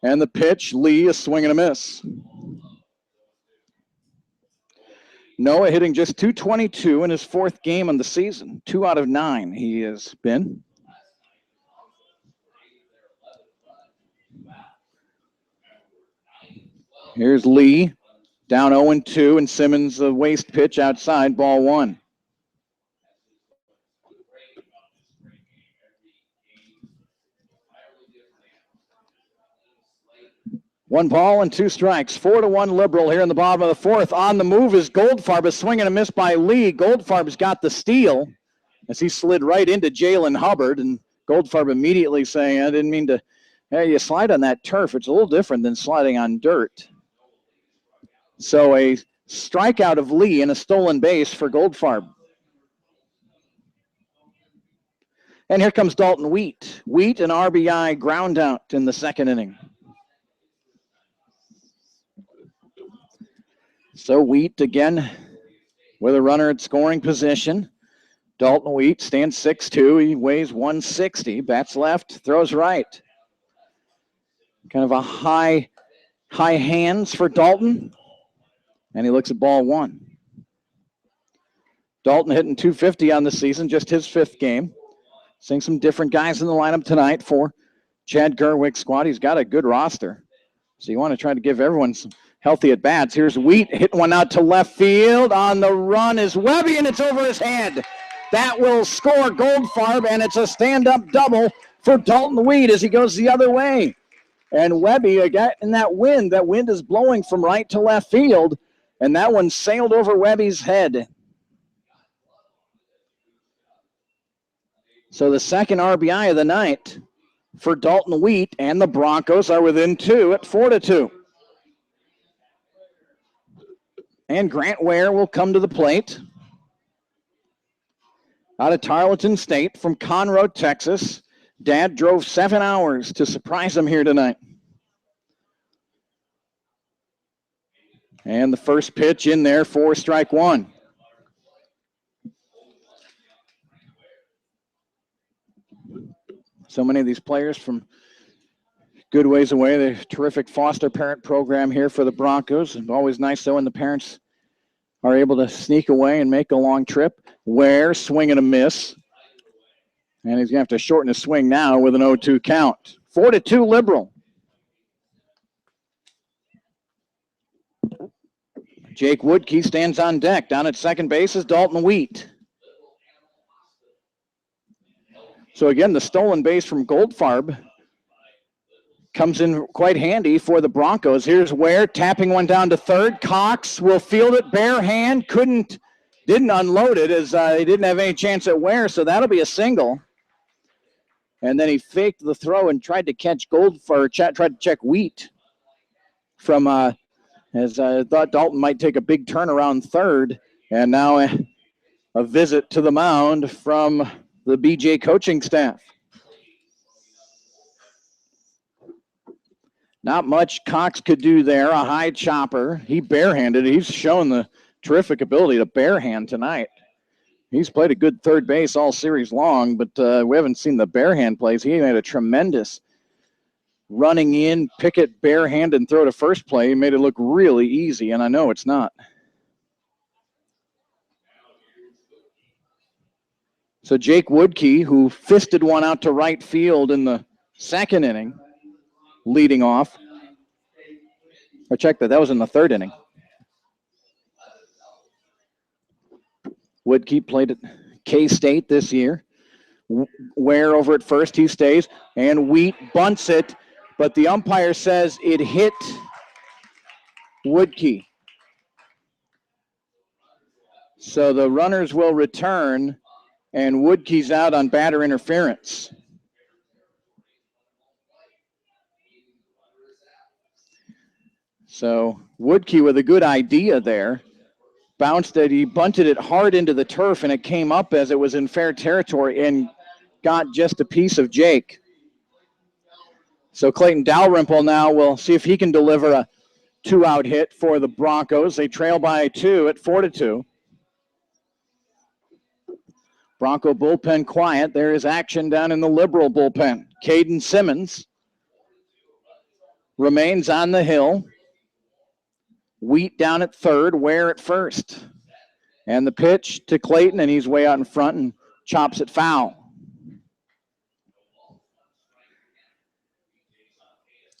A: And the pitch, Lee is swinging a miss. Noah hitting just .222 in his 4th game on the season. 2 out of 9 he has been. Here's Lee, down 0-2, and Simmons a waste pitch outside, ball 1. 1 ball and 2 strikes. 4-1 Liberal here in the bottom of the 4th. On the move is Goldfarb. A swing and a miss by Lee. Goldfarb's got the steal as he slid right into Jalen Hubbard. And Goldfarb immediately saying, I didn't mean to. Hey, you slide on that turf. It's a little different than sliding on dirt. So a strikeout of Lee and a stolen base for Goldfarb. And here comes Dalton Wheat. Wheat, an RBI ground out in the 2nd inning. So Wheat again with a runner at scoring position. Dalton Wheat stands 6'2". He weighs 160. Bats left, throws right. Kind of a high hands for Dalton. And he looks at ball 1. Dalton hitting .250 on the season, just his 5th game. Seeing some different guys in the lineup tonight for Chad Gerwig's squad. He's got a good roster. So you want to try to give everyone some healthy at bats. Here's Wheat, hit one out to left field. On the run is Webby, and it's over his head. That will score Goldfarb, and it's a stand-up double for Dalton Wheat as he goes the other way. And Webby got in that wind. That wind is blowing from right to left field, and that one sailed over Webby's head. So the 2nd RBI of the night for Dalton Wheat, and the Broncos are within 2 at 4-2. And Grant Ware will come to the plate. Out of Tarleton State from Conroe, Texas. Dad drove 7 hours to surprise him here tonight. And the first pitch in there for strike 1. So many of these players from good ways away. The terrific foster parent program here for the Broncos. It's always nice though when the parents are able to sneak away and make a long trip. Ware, swing and a miss. And he's going to have to shorten his swing now with an 0-2 count. 4-2 Liberal. Jake Woodkey stands on deck. Down at second base is Dalton Wheat. So again, the stolen base from Goldfarb comes in quite handy for the Broncos. Here's Ware tapping one down to third. Cox will field it bare hand. Didn't unload it as he didn't have any chance at Ware, so that'll be a single. And then he faked the throw and tried to catch tried to check Wheat from as I thought Dalton might take a big turn around third. And now a visit to the mound from the BJ coaching staff. Not much Cox could do there. A high chopper. He barehanded. He's shown the terrific ability to barehand tonight. He's played a good third base all series long, but we haven't seen the barehand plays. He had a tremendous running in, pick it barehand, and throw to first play. He made it look really easy, and I know it's not. So Jake Woodkey, who fisted one out to right field in the second inning, leading off. Or check that was in the third inning. Woodkey played at K-State this year. Ware over at first, he stays. And Wheat bunts it, but the umpire says it hit Woodkey. So the runners will return, and Woodkey's out on batter interference. So Woodkey with a good idea there. Bounced it, he bunted it hard into the turf, and it came up as it was in fair territory and got just a piece of Jake. So Clayton Dalrymple now will see if he can deliver a 2-out hit for the Broncos. They trail by 2 at 4-2. Bronco bullpen quiet. There is action down in the Liberal bullpen. Caden Simmons remains on the hill. Wheat down at third, Ware at first. And the pitch to Clayton, and he's way out in front and chops it foul.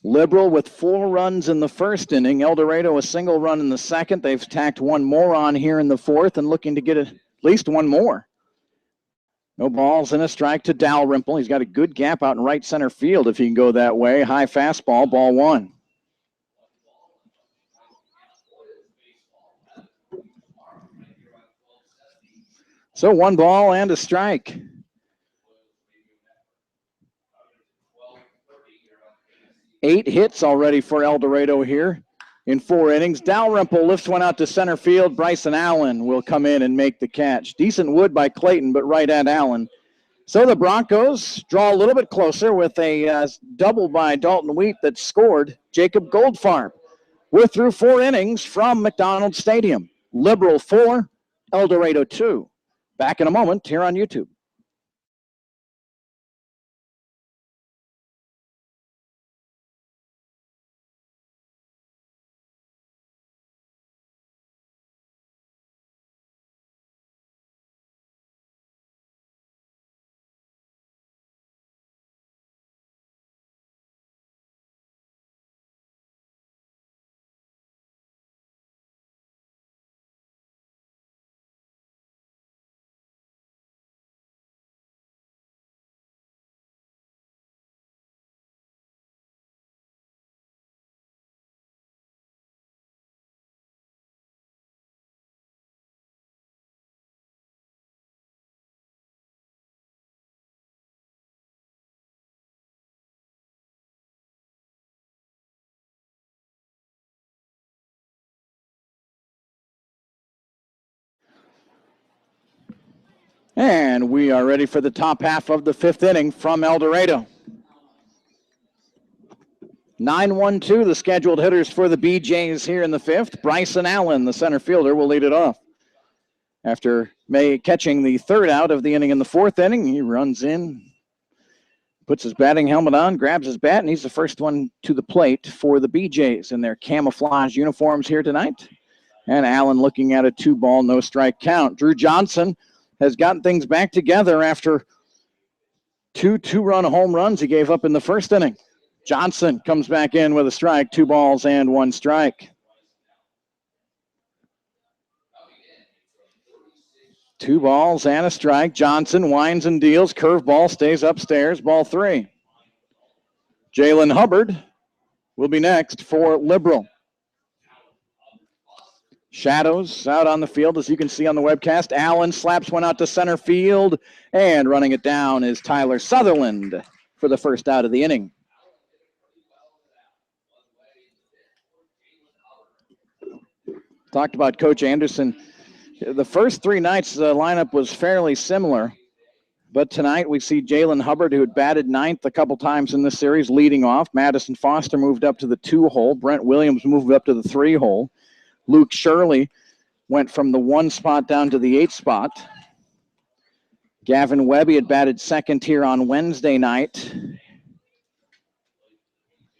A: Liberal with 4 runs in the first inning. El Dorado a single run in the second. They've tacked one more on here in the fourth and looking to get at least one more. No balls and a strike to Dalrymple. He's got a good gap out in right center field if he can go that way. High fastball, ball 1. So 1 ball and a strike. Eight hits already for El Dorado here in 4 innings. Dalrymple lifts one out to center field. Bryson Allen will come in and make the catch. Decent wood by Clayton, but right at Allen. So the Broncos draw a little bit closer with a double by Dalton Wheat that scored Jacob Goldfarb. We're through 4 innings from McDonald Stadium. Liberal 4, El Dorado 2. Back in a moment here on YouTube. And we are ready for the top half of the 5th inning from El Dorado. 9-1-2, the scheduled hitters for the BJs here in the 5th. Bryson Allen, the center fielder, will lead it off. After catching the 3rd out of the inning in the 4th inning, he runs in, puts his batting helmet on, grabs his bat, and he's the first one to the plate for the BJs in their camouflage uniforms here tonight. And Allen looking at a 2-ball, no strike count. Drew Johnson has gotten things back together after 2 two-run home runs he gave up in the 1st inning. Johnson comes back in with a strike, 2 balls and 1 strike. 2 balls and a strike. Johnson winds and deals. Curveball stays upstairs. Ball 3. Jalen Hubbard will be next for Liberal. Shadows out on the field, as you can see on the webcast. Allen slaps one out to center field, and running it down is Tyler Sutherland for the first out of the inning. Talked about Coach Anderson. The first 3 nights, the lineup was fairly similar, but tonight we see Jalen Hubbard, who had batted 9th a couple times in this series, leading off. Madison Foster moved up to the 2-hole. Brent Williams moved up to the 3-hole. Luke Shirley went from the 1 spot down to the 8 spot. Gavin Webby had batted 2nd here on Wednesday night.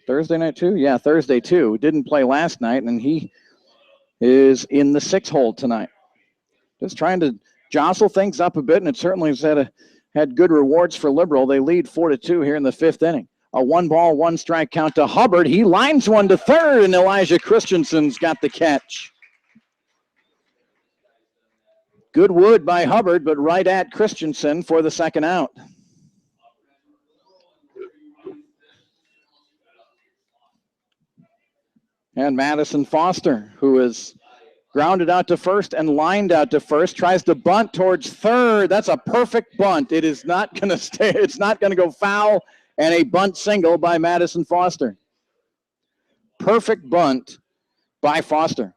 A: Thursday night too? Yeah, Thursday too. Didn't play last night, and he is in the 6-hole tonight. Just trying to jostle things up a bit, and it certainly has had good rewards for Liberal. They lead 4-2 here in the 5th inning. A 1-ball, 1 strike count to Hubbard. He lines one to third, and Elijah Christensen's got the catch. Good wood by Hubbard, but right at Christensen for the 2nd out. And Madison Foster, who is grounded out to first and lined out to first, tries to bunt towards third. That's a perfect bunt. It is not going to stay. It's not going to go foul, and a bunt single by Madison Foster. Perfect bunt by Foster.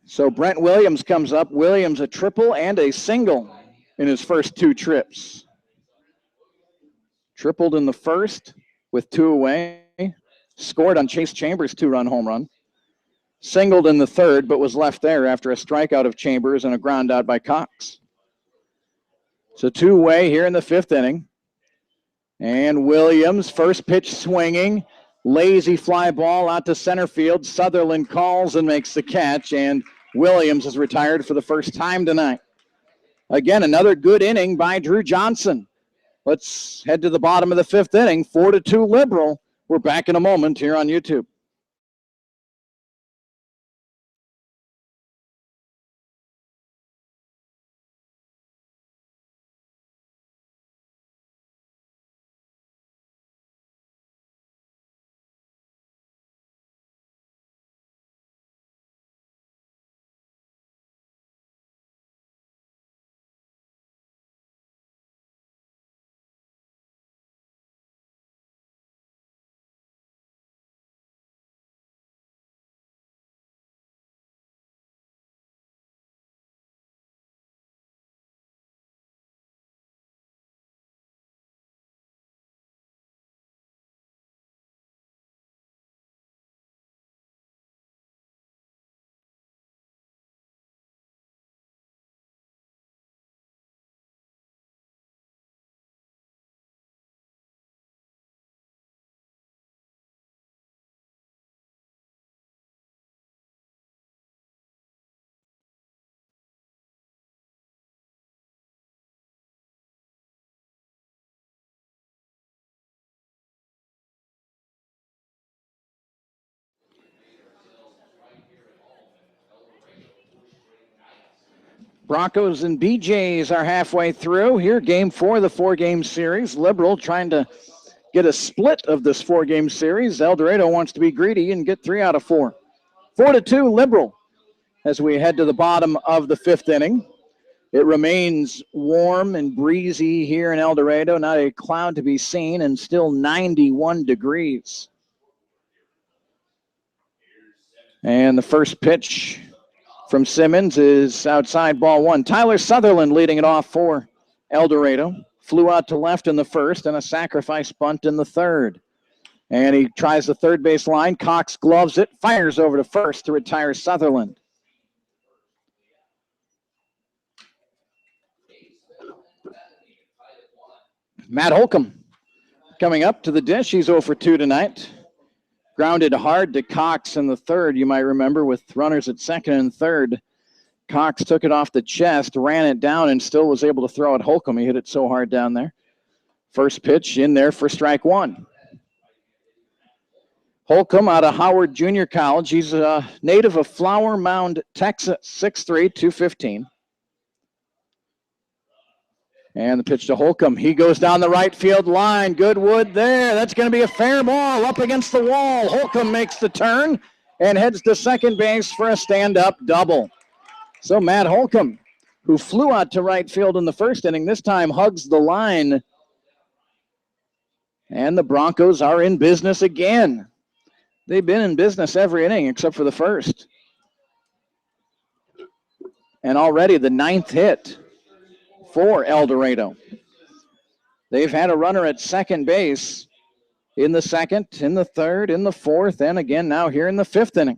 A: So Brent Williams comes up. Williams a triple and a single in his first 2 trips. Tripled in the first with 2 away. Scored on Chase Chambers' 2-run home run. Singled in the 3rd, but was left there after a strikeout of Chambers and a ground out by Cox. So 2 away here in the 5th inning. And Williams, first pitch swinging. Lazy fly ball out to center field. Sutherland calls and makes the catch, and Williams is retired for the first time tonight. Again, another good inning by Drew Johnson. Let's head to the bottom of the 5th inning. 4-2 Liberal. We're back in a moment here on YouTube. Broncos and BJs are halfway through. Here, game 4 of the 4-game series. Liberal trying to get a split of this 4-game series. El Dorado wants to be greedy and get 3 out of 4. 4-2 Liberal as we head to the bottom of the 5th inning. It remains warm and breezy here in El Dorado. Not a cloud to be seen and still 91 degrees. And the first pitch from Simmons is outside, ball 1. Tyler Sutherland leading it off for El Dorado. Flew out to left in the first and a sacrifice bunt in the third. And he tries the third base line. Cox gloves it, fires over to first to retire Sutherland. Matt Holcomb coming up to the dish. He's 0 for 2 tonight. Grounded hard to Cox in the third, you might remember, with runners at second and third. Cox took it off the chest, ran it down, and still was able to throw at Holcomb. He hit it so hard down there. First pitch in there for strike 1. Holcomb out of Howard Junior College. He's a native of Flower Mound, Texas, 6'3", 215. And the pitch to Holcomb. He goes down the right field line. Goodwood there. That's going to be a fair ball up against the wall. Holcomb makes the turn and heads to second base for a stand-up double. So Matt Holcomb, who flew out to right field in the first inning, this time hugs the line. And the Broncos are in business again. They've been in business every inning except for the first. And already the 9th hit for El Dorado. They've had a runner at second base in the second, in the third, in the fourth, and again now here in the 5th inning.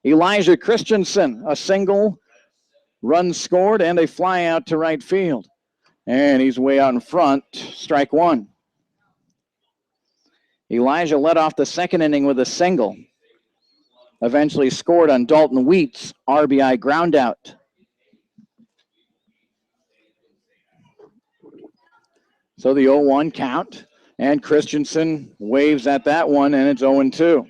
A: Elijah Christensen, a single, run scored, and a fly out to right field. And he's way out in front, strike 1. Elijah led off the second inning with a single. Eventually scored on Dalton Wheat's RBI ground out. So the 0-1 count, and Christensen waves at that one, and it's 0-2.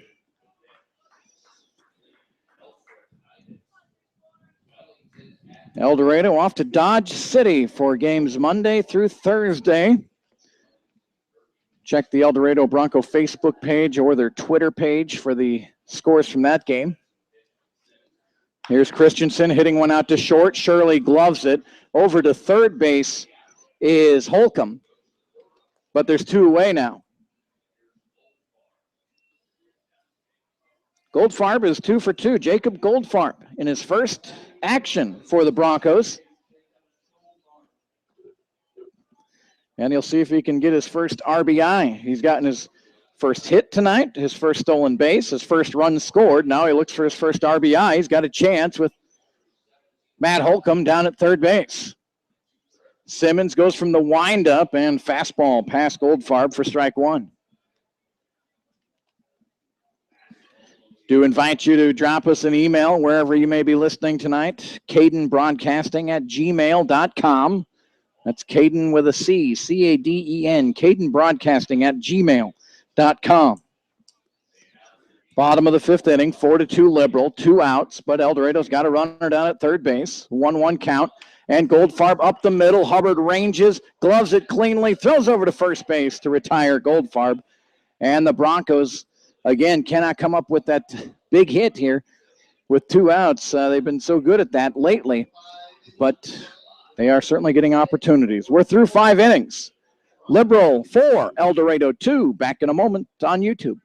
A: El Dorado off to Dodge City for games Monday through Thursday. Check the El Dorado Bronco Facebook page or their Twitter page for the scores from that game. Here's Christensen hitting one out to short. Shirley gloves it. Over to third base is Holcomb. But there's 2 away now. Goldfarb is 2 for 2. Jacob Goldfarb in his first action for the Broncos. And he'll see if he can get his first RBI. He's gotten his first hit tonight, his first stolen base, his first run scored. Now he looks for his first RBI. He's got a chance with Matt Holcomb down at third base. Simmons goes from the windup and fastball past Goldfarb for strike 1. Do invite you to drop us an email wherever you may be listening tonight. CadenBroadcasting@gmail.com. That's Caden with a C, C-A-D-E-N, CadenBroadcasting@gmail.com. Bottom of the 5th inning, 4-2 Liberal, 2 outs, but El Dorado's got a runner down at third base. 1-1 count, and Goldfarb up the middle. Hubbard ranges, gloves it cleanly, throws over to first base to retire Goldfarb. And the Broncos, again, cannot come up with that big hit here with 2 outs. They've been so good at that lately, but they are certainly getting opportunities. We're through 5 innings. Liberal 4, El Dorado 2. Back in a moment on YouTube.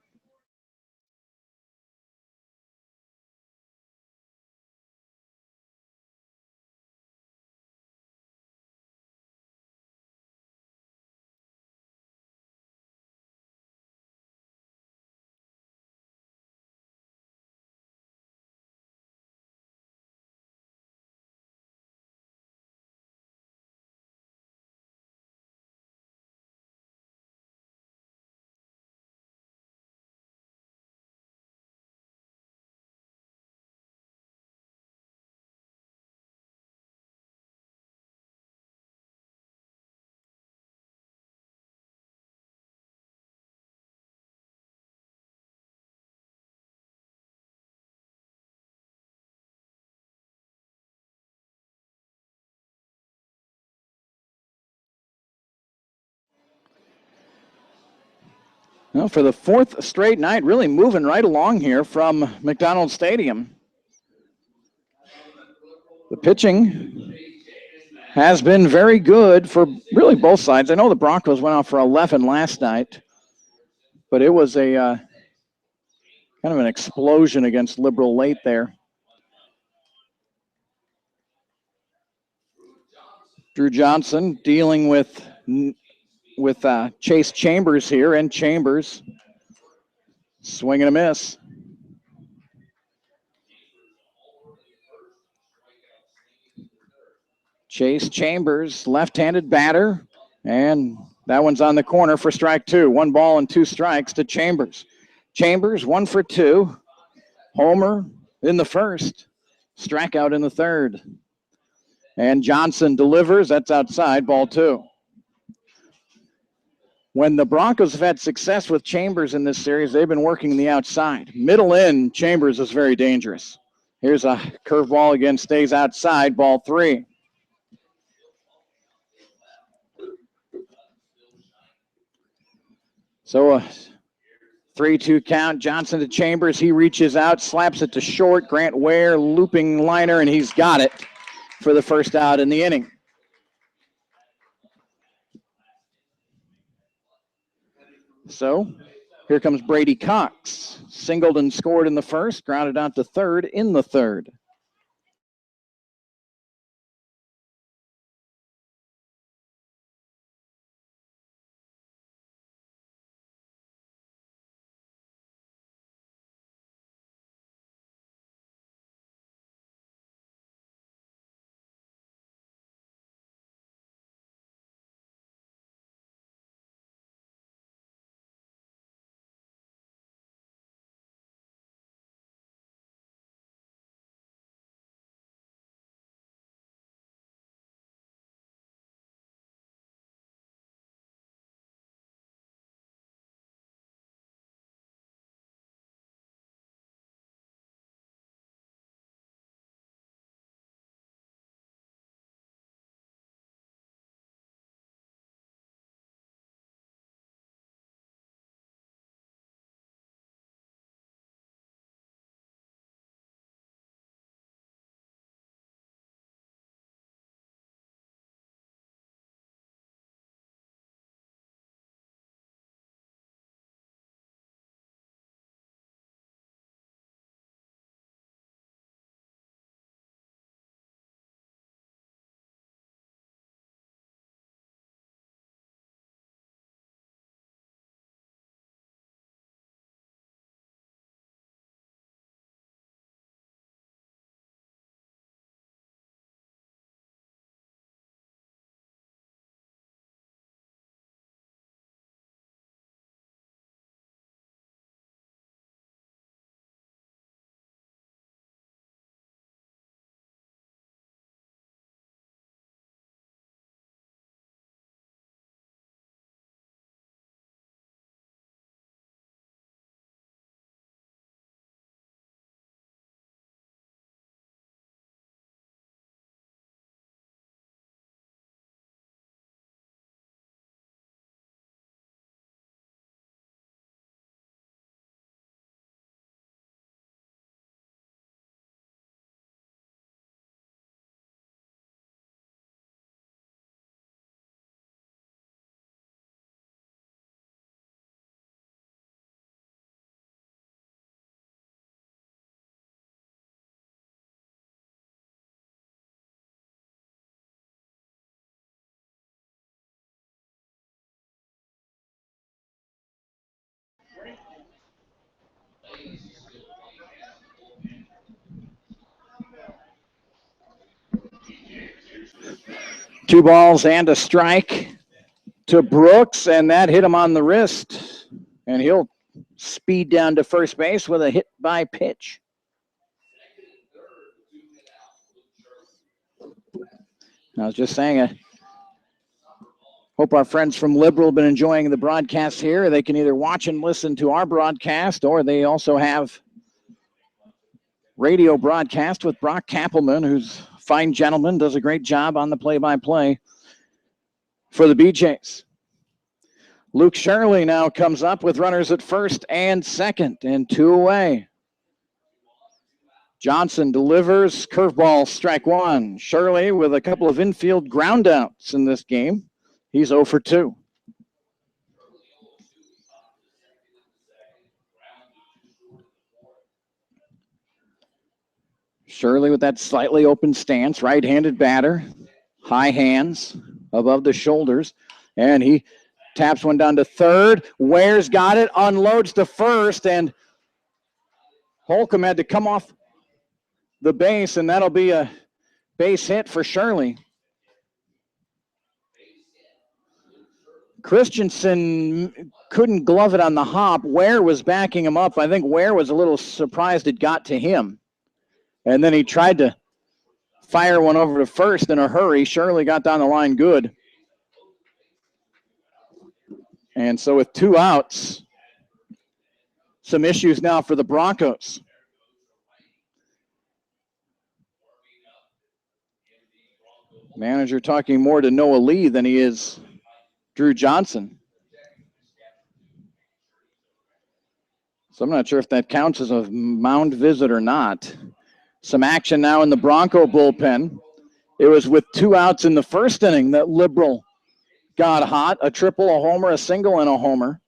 A: Well, for the fourth straight night, really moving right along here from McDonald Stadium. The pitching has been very good for really both sides. I know the Broncos went out for 11 last night, but it was a kind of an explosion against Liberal late there. Drew Johnson dealing with Chase Chambers here, and Chambers swing and a miss. Chase Chambers, left-handed batter, and that one's on the corner for strike two. 1 ball and 2 strikes to Chambers. Chambers 1 for 2. Homer in the first, strikeout in the third. And Johnson delivers, that's outside, ball 2. When the Broncos have had success with Chambers in this series, they've been working the outside. Middle in, Chambers is very dangerous. Here's a curveball again, stays outside, ball 3. So a 3-2 count. Johnson to Chambers. He reaches out, slaps it to short. Grant Ware, looping liner, and he's got it for the first out in the inning. So here comes Brady Cox. Singled and scored in the first, grounded out to third in the third. Two balls and a strike to Brooks, and that hit him on the wrist. And he'll speed down to first base with a hit by pitch. I was just saying, I hope our friends from Liberal have been enjoying the broadcast here. They can either watch and listen to our broadcast, or they also have radio broadcast with Brock Kappelman, who's a fine gentleman, does a great job on the play-by-play for the BJs. Luke Shirley now comes up with runners at first and second, and 2 away. Johnson delivers, curveball, strike 1. Shirley with a couple of infield groundouts in this game. He's 0 for 2. Shirley with that slightly open stance, right-handed batter, high hands above the shoulders, and he taps one down to third. Ware's got it, unloads to first, and Holcomb had to come off the base, and that'll be a base hit for Shirley. Christensen couldn't glove it on the hop. Ware was backing him up. I think Ware was a little surprised it got to him. And then he tried to fire one over to first in a hurry. Shirley got down the line good. And so with 2 outs, some issues now for the Broncos. Manager talking more to Noah Lee than he is Drew Johnson. So I'm not sure if that counts as a mound visit or not. Some action now in the Bronco bullpen. It was with 2 outs in the first inning that Liberal got hot. A triple, a homer, a single, and a homer.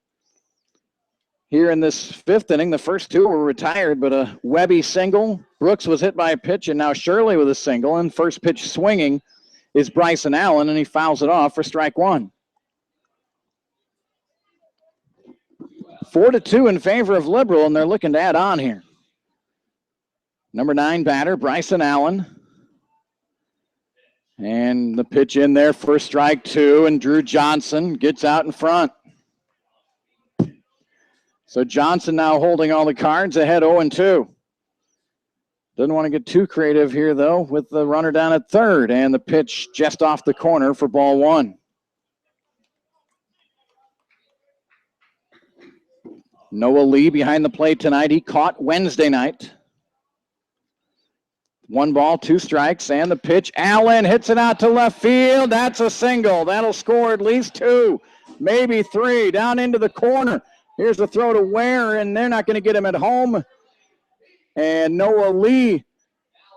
A: Here in this 5th inning, the first 2 were retired, but a Webby single. Brooks was hit by a pitch, and now Shirley with a single. And first pitch swinging is Bryson Allen, and he fouls it off for strike 1. 4-2 in favor of Liberal, and they're looking to add on here. Number 9 batter, Bryson Allen. And the pitch in there for strike 2, and Drew Johnson gets out in front. So Johnson now holding all the cards, ahead 0-2. Doesn't want to get too creative here, though, with the runner down at third, and the pitch just off the corner for ball 1. Noah Lee behind the plate tonight. He caught Wednesday night. 1 ball, 2 strikes, and the pitch. Allen hits it out to left field. That's a single. That'll score at least 2, maybe 3, down into the corner. Here's the throw to Ware, and they're not going to get him at home. And Noah Lee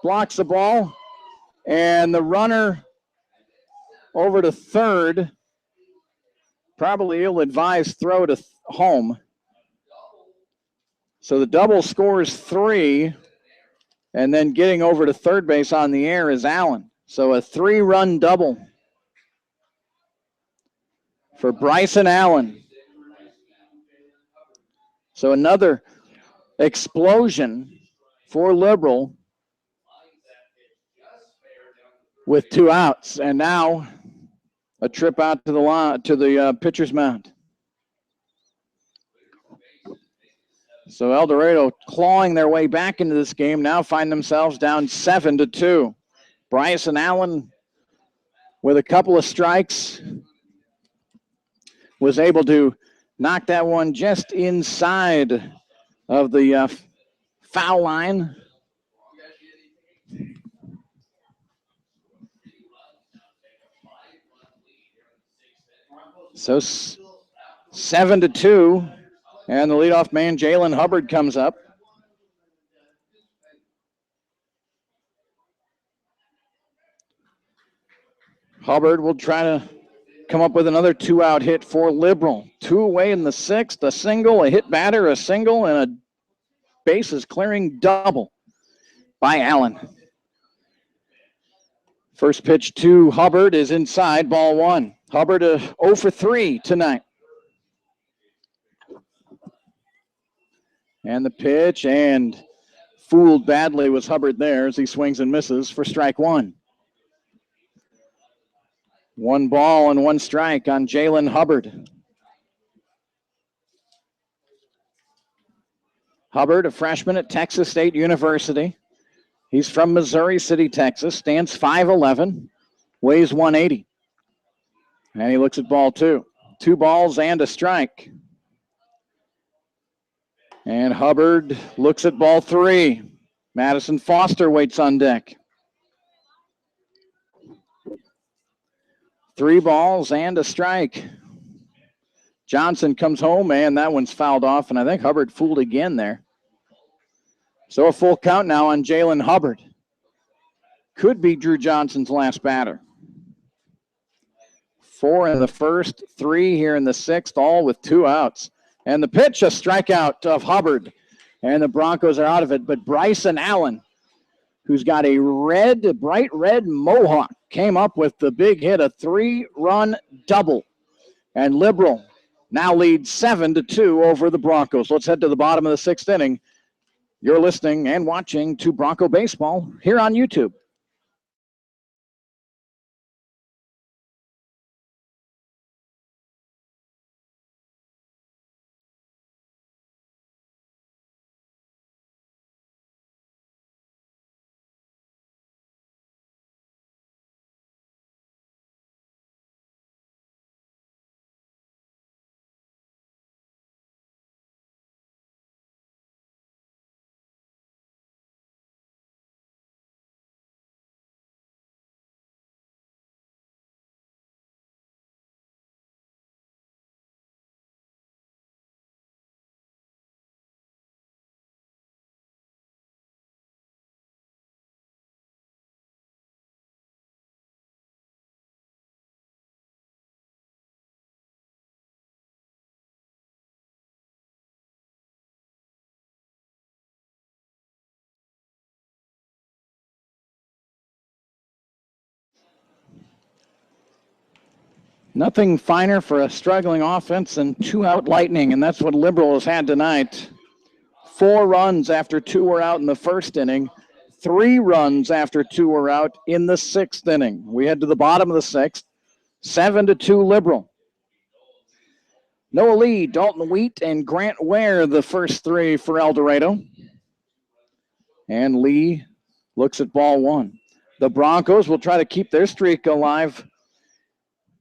A: blocks the ball, and the runner over to third. Probably ill-advised throw to home. So the double scores 3. And then getting over to third base on the air is Allen. So a 3-run double for Bryson Allen. So another explosion for Liberal with 2 outs. And now a trip out to the pitcher's mound. So El Dorado clawing their way back into this game, now find themselves down 7-2. Bryson Allen with a couple of strikes was able to knock that one just inside of the foul line. So 7-2. And the leadoff man, Jalen Hubbard, comes up. Hubbard will try to come up with another 2-out hit for Liberal. 2 away in the 6th, a single, a hit batter, a single, and a bases clearing double by Allen. First pitch to Hubbard is inside, ball 1. Hubbard 0 for 3 tonight. And the pitch, and fooled badly was Hubbard there as he swings and misses for strike 1. 1 ball and 1 strike on Jalen Hubbard. Hubbard, a freshman at Texas State University. He's from Missouri City, Texas, stands 5'11", weighs 180. And he looks at ball 2. 2 balls and a strike. And Hubbard looks at ball 3. Madison Foster waits on deck. 3 balls and a strike. Johnson comes home, and that one's fouled off, and I think Hubbard fooled again there. So a full count now on Jalen Hubbard. Could be Drew Johnson's last batter. 4 in the first, 3 here in the sixth, all with 2 outs. And the pitch, a strikeout of Hubbard. And the Broncos are out of it. But Bryson Allen, who's got a bright red mohawk, came up with the big hit, a 3-run double. And Liberal now leads 7-2 over the Broncos. Let's head to the bottom of the sixth inning. You're listening and watching to Bronco Baseball here on YouTube. Nothing finer for a struggling offense than 2-out lightning, and that's what Liberal has had tonight. 4 runs after 2 were out in the first inning, 3 runs after 2 were out in the sixth inning. We head to the bottom of the sixth, 7-2 Liberal. Noah Lee, Dalton Wheat, and Grant Ware, the first 3 for El Dorado. And Lee looks at ball 1. The Broncos will try to keep their streak alive.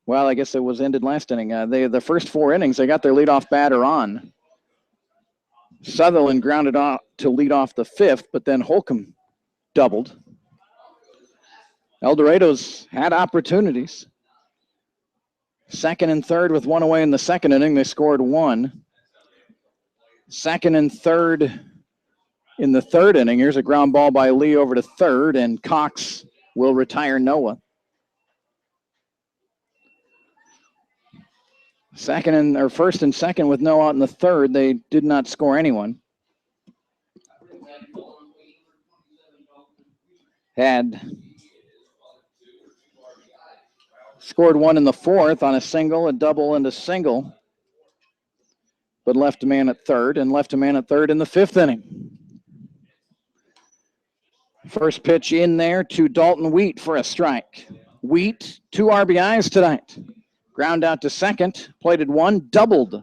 A: Well, I guess it was ended last inning. The first 4 innings, they got their leadoff batter on. Sutherland grounded out to lead off the 5th, but then Holcomb doubled. El Dorado's had opportunities. 2nd and 3rd with 1 away in the second inning, they scored 1. 2nd and 3rd in the 3rd inning. Here's a ground ball by Lee over to 3rd, and Cox will retire Noah. 1st and 2nd with no out in the 3rd. They did not score anyone. Had scored 1 in the 4th on a single, a double, and a single, but left a man at 3rd and left a man at 3rd in the 5th inning. First pitch in there to Dalton Wheat for a strike. Wheat, 2 RBIs tonight. Ground out to 2nd, plated 1, doubled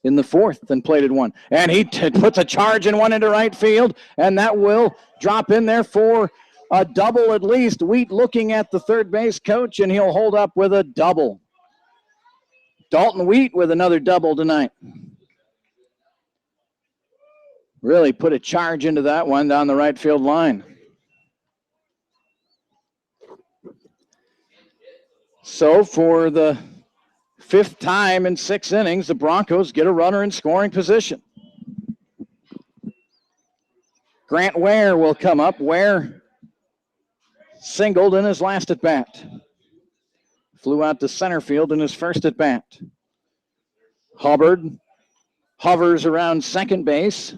A: in the 4th, and plated 1. And he puts a charge in 1 into right field, and that will drop in there for a double at least. Wheat looking at the third base coach, and he'll hold up with a double. Dalton Wheat with another double tonight. Really put a charge into that one down the right field line. So for the 5th time in 6 innings, the Broncos get a runner in scoring position. Grant Ware will come up. Ware singled in his last at bat. Flew out to center field in his first at bat. Hubbard hovers around second base.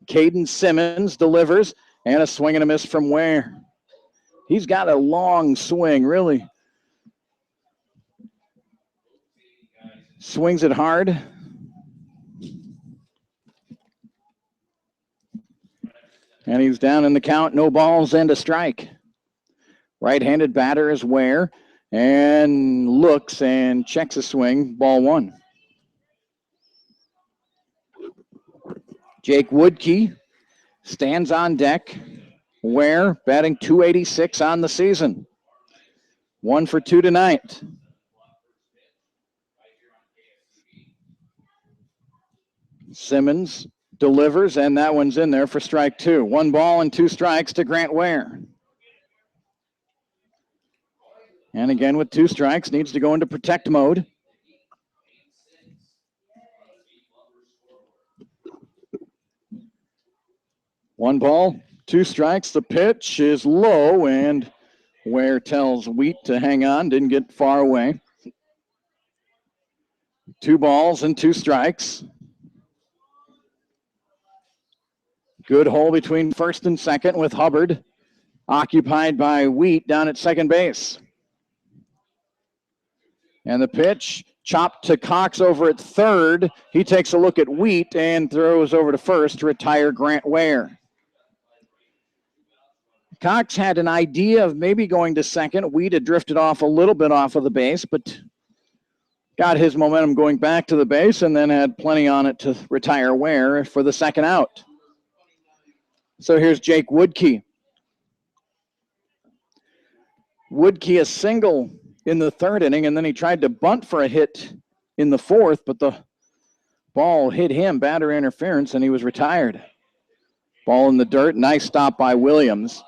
A: Caden Simmons delivers, and a swing and a miss from Ware. He's got a long swing, really. Swings it hard. And he's down in the count, no balls and a strike. Right-handed batter is Ware, and looks and checks a swing, ball 1. Jake Woodkey stands on deck. Ware batting .286 on the season. 1 for 2 tonight. Simmons delivers, and that one's in there for strike 2. 1 ball and 2 strikes to Grant Ware. And again with 2 strikes, needs to go into protect mode. 1 ball, 2 strikes. The pitch is low, and Ware tells Wheat to hang on. Didn't get far away. 2 balls and 2 strikes. Good hole between first and second with Hubbard occupied by Wheat down at second base. And the pitch chopped to Cox over at third. He takes a look at Wheat and throws over to first to retire Grant Ware. Cox had an idea of maybe going to second. Wheat had drifted off a little bit off of the base, but got his momentum going back to the base and then had plenty on it to retire Ware for the second out. So here's Jake Woodkey. Woodkey a single in the third inning, and then he tried to bunt for a hit in the fourth, but the ball hit him, batter interference, and he was retired. Ball in the dirt, nice stop by Williams.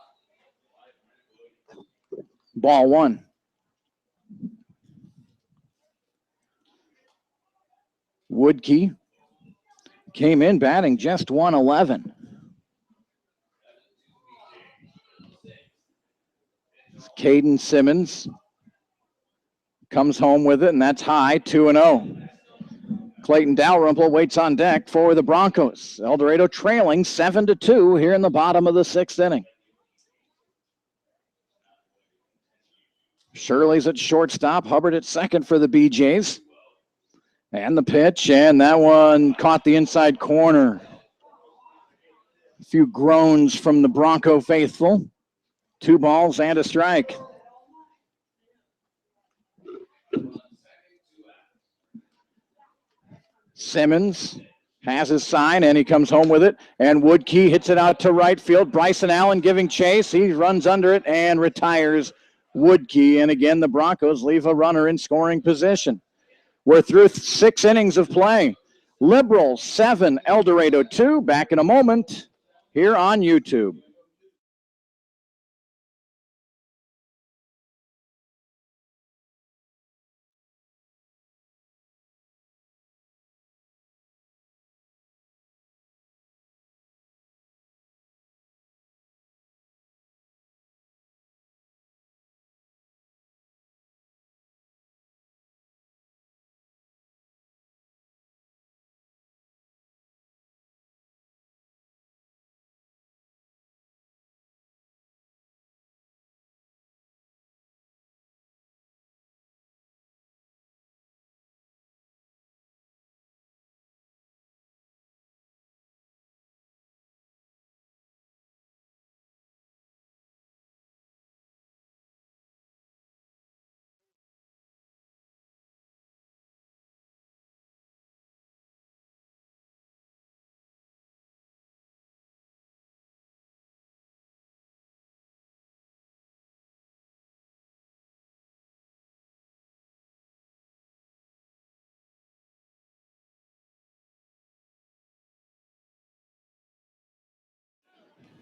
A: Ball 1. Woodkey came in batting just 111. Caden Simmons comes home with it, and that's high, 2-0. Clayton Dalrymple waits on deck for the Broncos. El Dorado trailing 7-2 here in the bottom of the 6th inning. Shirley's at shortstop, Hubbard at second for the BJs. And the pitch, and that one caught the inside corner. A few groans from the Bronco faithful. 2 balls and a strike. Simmons has his sign, and he comes home with it. And Woodkey hits it out to right field. Bryson Allen giving chase. He runs under it and retires Woodkey. And again, the Broncos leave a runner in scoring position. We're through 6 innings of play. Liberals 7, El Dorado 2. Back in a moment here on YouTube.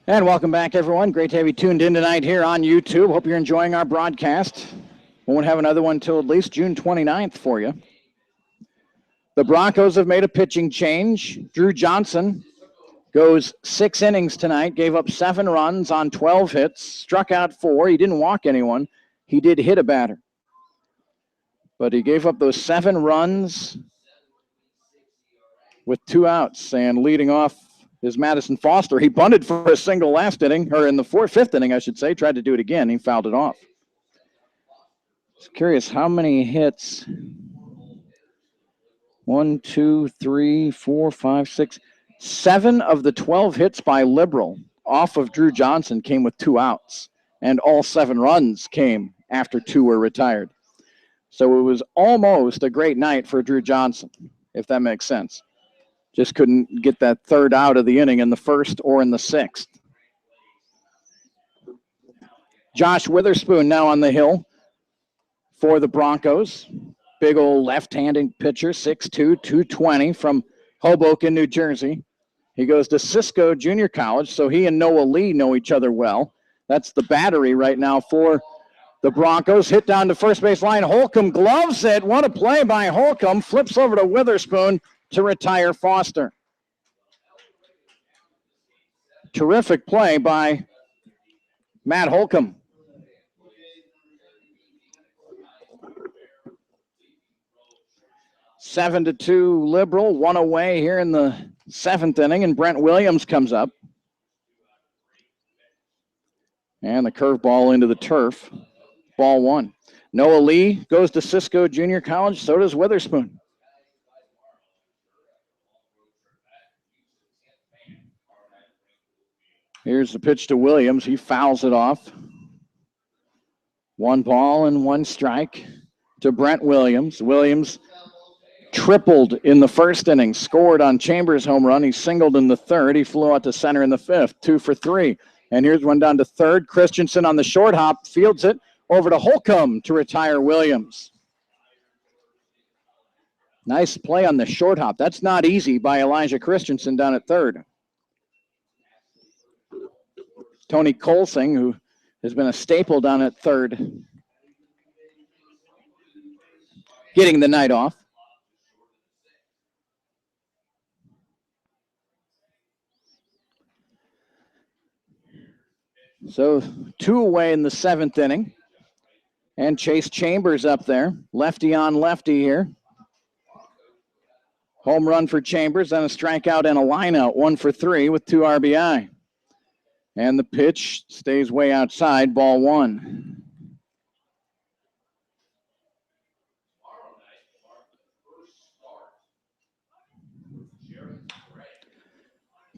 A: And welcome back, everyone. Great to have you tuned in tonight here on YouTube. Hope you're enjoying our broadcast. We won't have another one till at least June 29th for you. The Broncos have made a pitching change. Drew Johnson goes 6 innings tonight, gave up 7 runs on 12 hits, struck out 4. He didn't walk anyone. He did hit a batter. But he gave up those 7 runs with 2 outs, and leading off is Madison Foster. He bunted for a single last inning, or in the 5th inning, I should say. Tried to do it again. He fouled it off. Just curious how many hits. 1, 2, 3, 4, 5, 6. 7 of the 12 hits by Liberal off of Drew Johnson came with 2 outs, and all 7 runs came after 2 were retired. So it was almost a great night for Drew Johnson, if that makes sense. Just couldn't get that 3rd out of the inning in the 1st or in the 6th. Josh Witherspoon now on the hill for the Broncos. Big old left-handed pitcher, 6'2", 220 from Hoboken, New Jersey. He goes to Cisco Junior College, so he and Noah Lee know each other well. That's the battery right now for the Broncos. Hit down to first base line. Holcomb gloves it. What a play by Holcomb. Flips over to Witherspoon to retire Foster. Terrific play by Matt Holcomb. Seven to 2 Liberal, one away here in the 7th inning, and Brent Williams comes up. And the curveball into the turf. Ball 1. Noah Lee goes to Cisco Junior College. So does Witherspoon. Here's the pitch to Williams. He fouls it off. 1 ball and 1 strike to Brent Williams. Williams tripled in the 1st inning, scored on Chambers' home run. He singled in the 3rd. He flew out to center in the 5th, 2 for 3. And here's one down to 3rd. Christensen on the short hop, fields it over to Holcomb to retire Williams. Nice play on the short hop. That's not easy by Elijah Christensen down at 3rd. Tony Colsing, who has been a staple down at 3rd, getting the night off. So 2 away in the 7th inning. And Chase Chambers up there. Lefty on lefty here. Home run for Chambers, then a strikeout and a lineout. 1 for 3 with 2 RBI. And the pitch stays way outside, ball 1.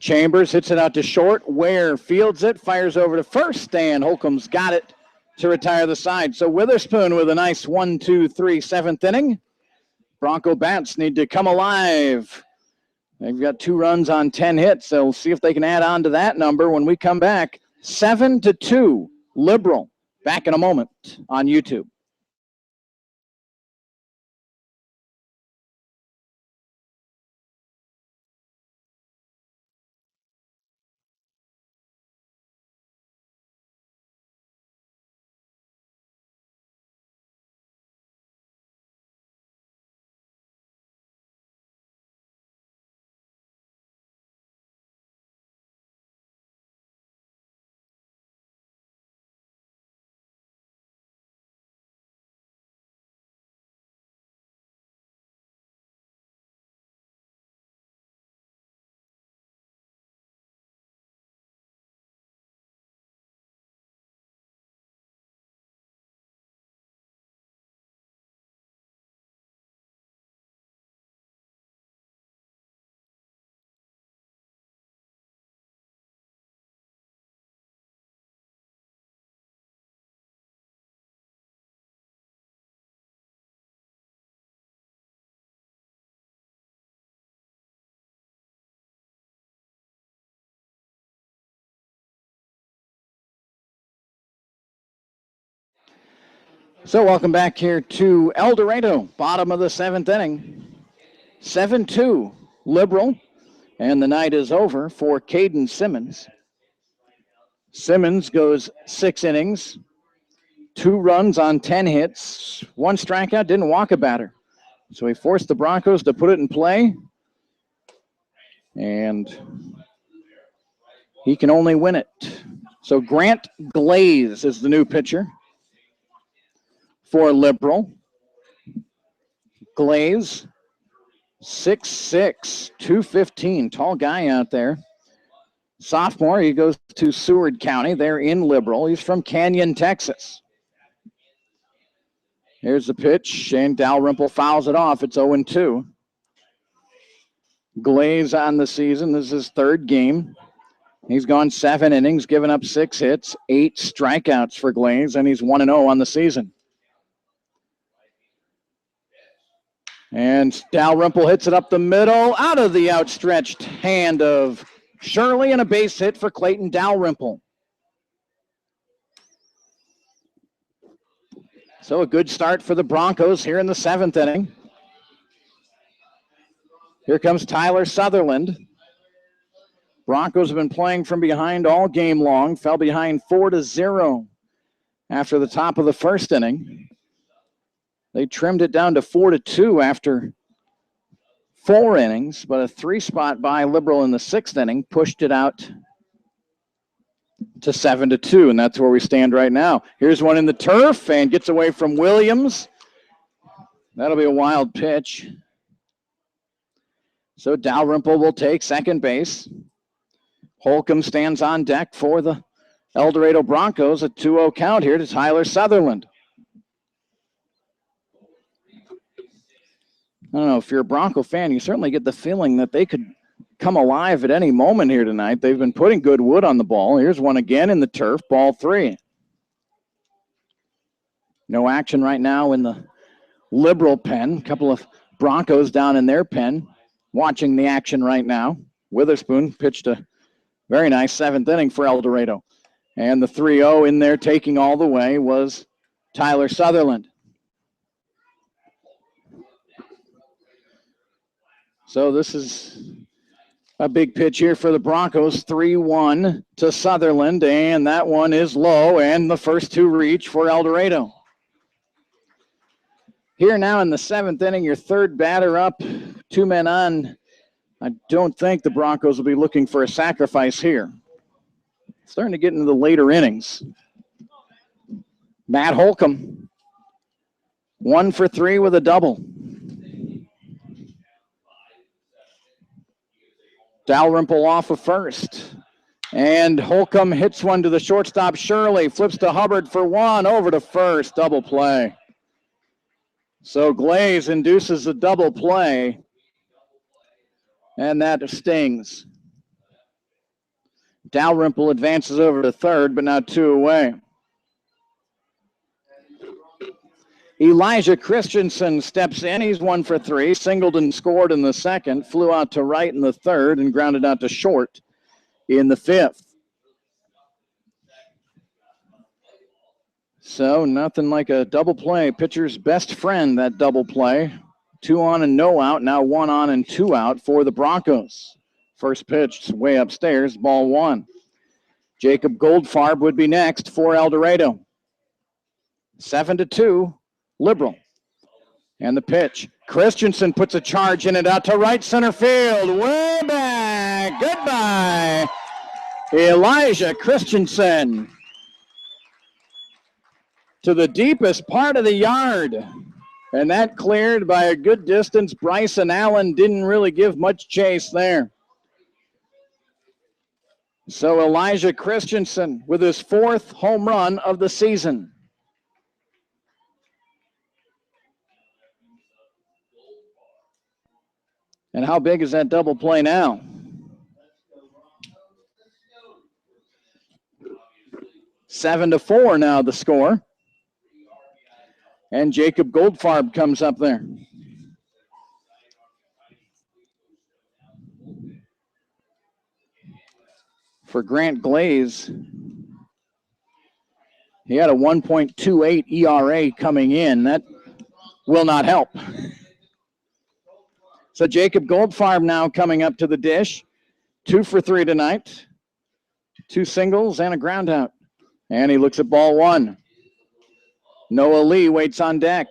A: Chambers hits it out to short. Ware fields it, fires over to first, and Holcomb's got it to retire the side. So Witherspoon with a nice 1, 2, 3, 7th inning. Bronco bats need to come alive. They've got 2 runs on 10 hits. They'll see if they can add on to that number when we come back. 7 to 2, Liberal. Back in a moment on YouTube. So welcome back here to El Dorado, bottom of the 7th inning. 7-2, Liberal, and the night is over for Caden Simmons. Simmons goes 6 innings, 2 runs on 10 hits, 1 strikeout, didn't walk a batter. So he forced the Broncos to put it in play, and he can only win it. So Grant Glaze is the new pitcher for Liberal. Glaze, 6'6", 215, tall guy out there. Sophomore, he goes to Seward County. They're in Liberal. He's from Canyon, Texas. Here's the pitch, and Dalrymple fouls it off. It's 0-2. Glaze on the season. This is his 3rd game. He's gone 7 innings, given up 6 hits, 8 strikeouts for Glaze, and he's 1-0 on the season. And Dalrymple hits it up the middle, out of the outstretched hand of Shirley, and a base hit for Clayton Dalrymple. So a good start for the Broncos here in the 7th inning. Here comes Tyler Sutherland. Broncos have been playing from behind all game long, fell behind 4-0 after the top of the 1st inning. They trimmed it down to 4-2 after 4 innings, but a 3 spot by Liberal in the 6th inning pushed it out to 7-2, and that's where we stand right now. Here's one in the turf and gets away from Williams. That'll be a wild pitch. So Dalrymple will take second base. Holcomb stands on deck for the El Dorado Broncos. A 2-0 count here to Tyler Sutherland. I don't know, if you're a Bronco fan, you certainly get the feeling that they could come alive at any moment here tonight. They've been putting good wood on the ball. Here's one again in the turf, ball 3. No action right now in the Liberal pen. A couple of Broncos down in their pen watching the action right now. Witherspoon pitched a very nice 7th inning for El Dorado. And the 3-0 in there taking all the way was Tyler Sutherland. So this is a big pitch here for the Broncos. 3-1 to Sutherland, and that one is low, and the first 2 reach for El Dorado. Here now in the 7th inning, your third batter up, 2 men on. I don't think the Broncos will be looking for a sacrifice here. Starting to get into the later innings. Matt Holcomb, 1 for 3 with a double. Dalrymple off of first. And Holcomb hits one to the shortstop, Shirley. Flips to Hubbard for 1, over to first. Double play. So Glaze induces a double play. And that stings. Dalrymple advances over to third, but now 2 away. Elijah Christensen steps in. He's 1 for 3. Singled and scored in the second. Flew out to right in the third and grounded out to short in the 5th. So nothing like a double play. Pitcher's best friend, that double play. 2 on and no out. Now 1 on and 2 out for the Broncos. First pitch way upstairs, ball 1. Jacob Goldfarb would be next for El Dorado. 7-2. Liberal. And the pitch. Christensen puts a charge in it out to right center field. Way back. Goodbye. Elijah Christensen. To the deepest part of the yard. And that cleared by a good distance. Bryson Allen didn't really give much chase there. So Elijah Christensen with his 4th home run of the season. And how big is that double play now? 7-4 now the score. And Jacob Goldfarb comes up there. For Grant Glaze, he had a 1.28 ERA coming in. That will not help. So Jacob Goldfarb now coming up to the dish. 2 for 3 tonight. 2 singles and a ground out. And he looks at ball 1. Noah Lee waits on deck.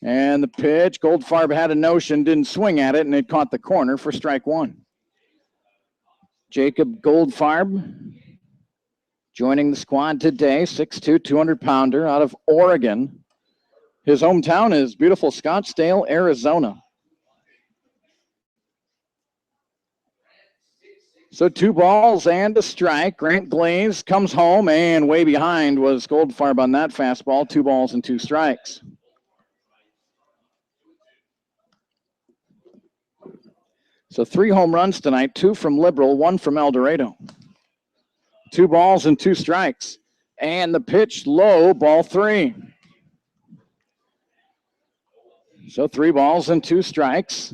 A: And the pitch, Goldfarb had a notion, didn't swing at it, and it caught the corner for strike 1. Jacob Goldfarb joining the squad today, 6'2", 200-pounder out of Oregon. His hometown is beautiful Scottsdale, Arizona. So 2 balls and a strike. Grant Glaze comes home, and way behind was Goldfarb on that fastball. 2 balls and 2 strikes. So 3 home runs tonight, 2 from Liberal, 1 from El Dorado. 2 balls and 2 strikes. And the pitch low, ball 3. So 3 balls and 2 strikes.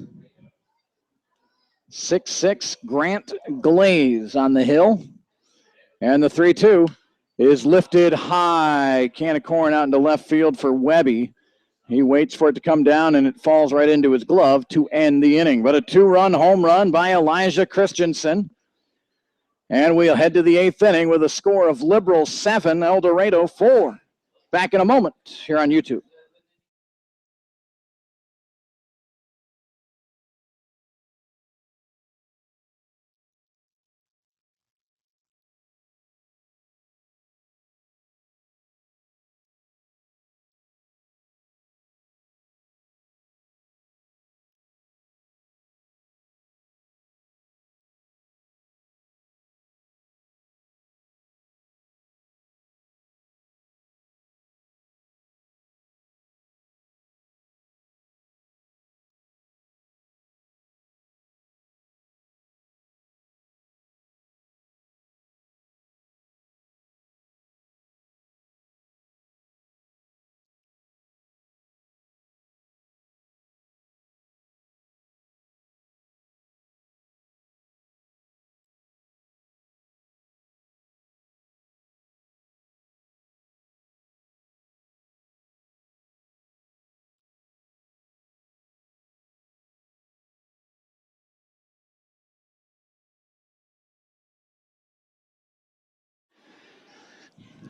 A: 6-6 Grant Glaze on the hill. And the 3-2 is lifted high. Can of corn out into left field for Webby. He waits for it to come down, and it falls right into his glove to end the inning. But a 2-run home run by Elijah Christensen. And we'll head to the 8th inning with a score of Liberal 7, El Dorado 4. Back in a moment here on YouTube.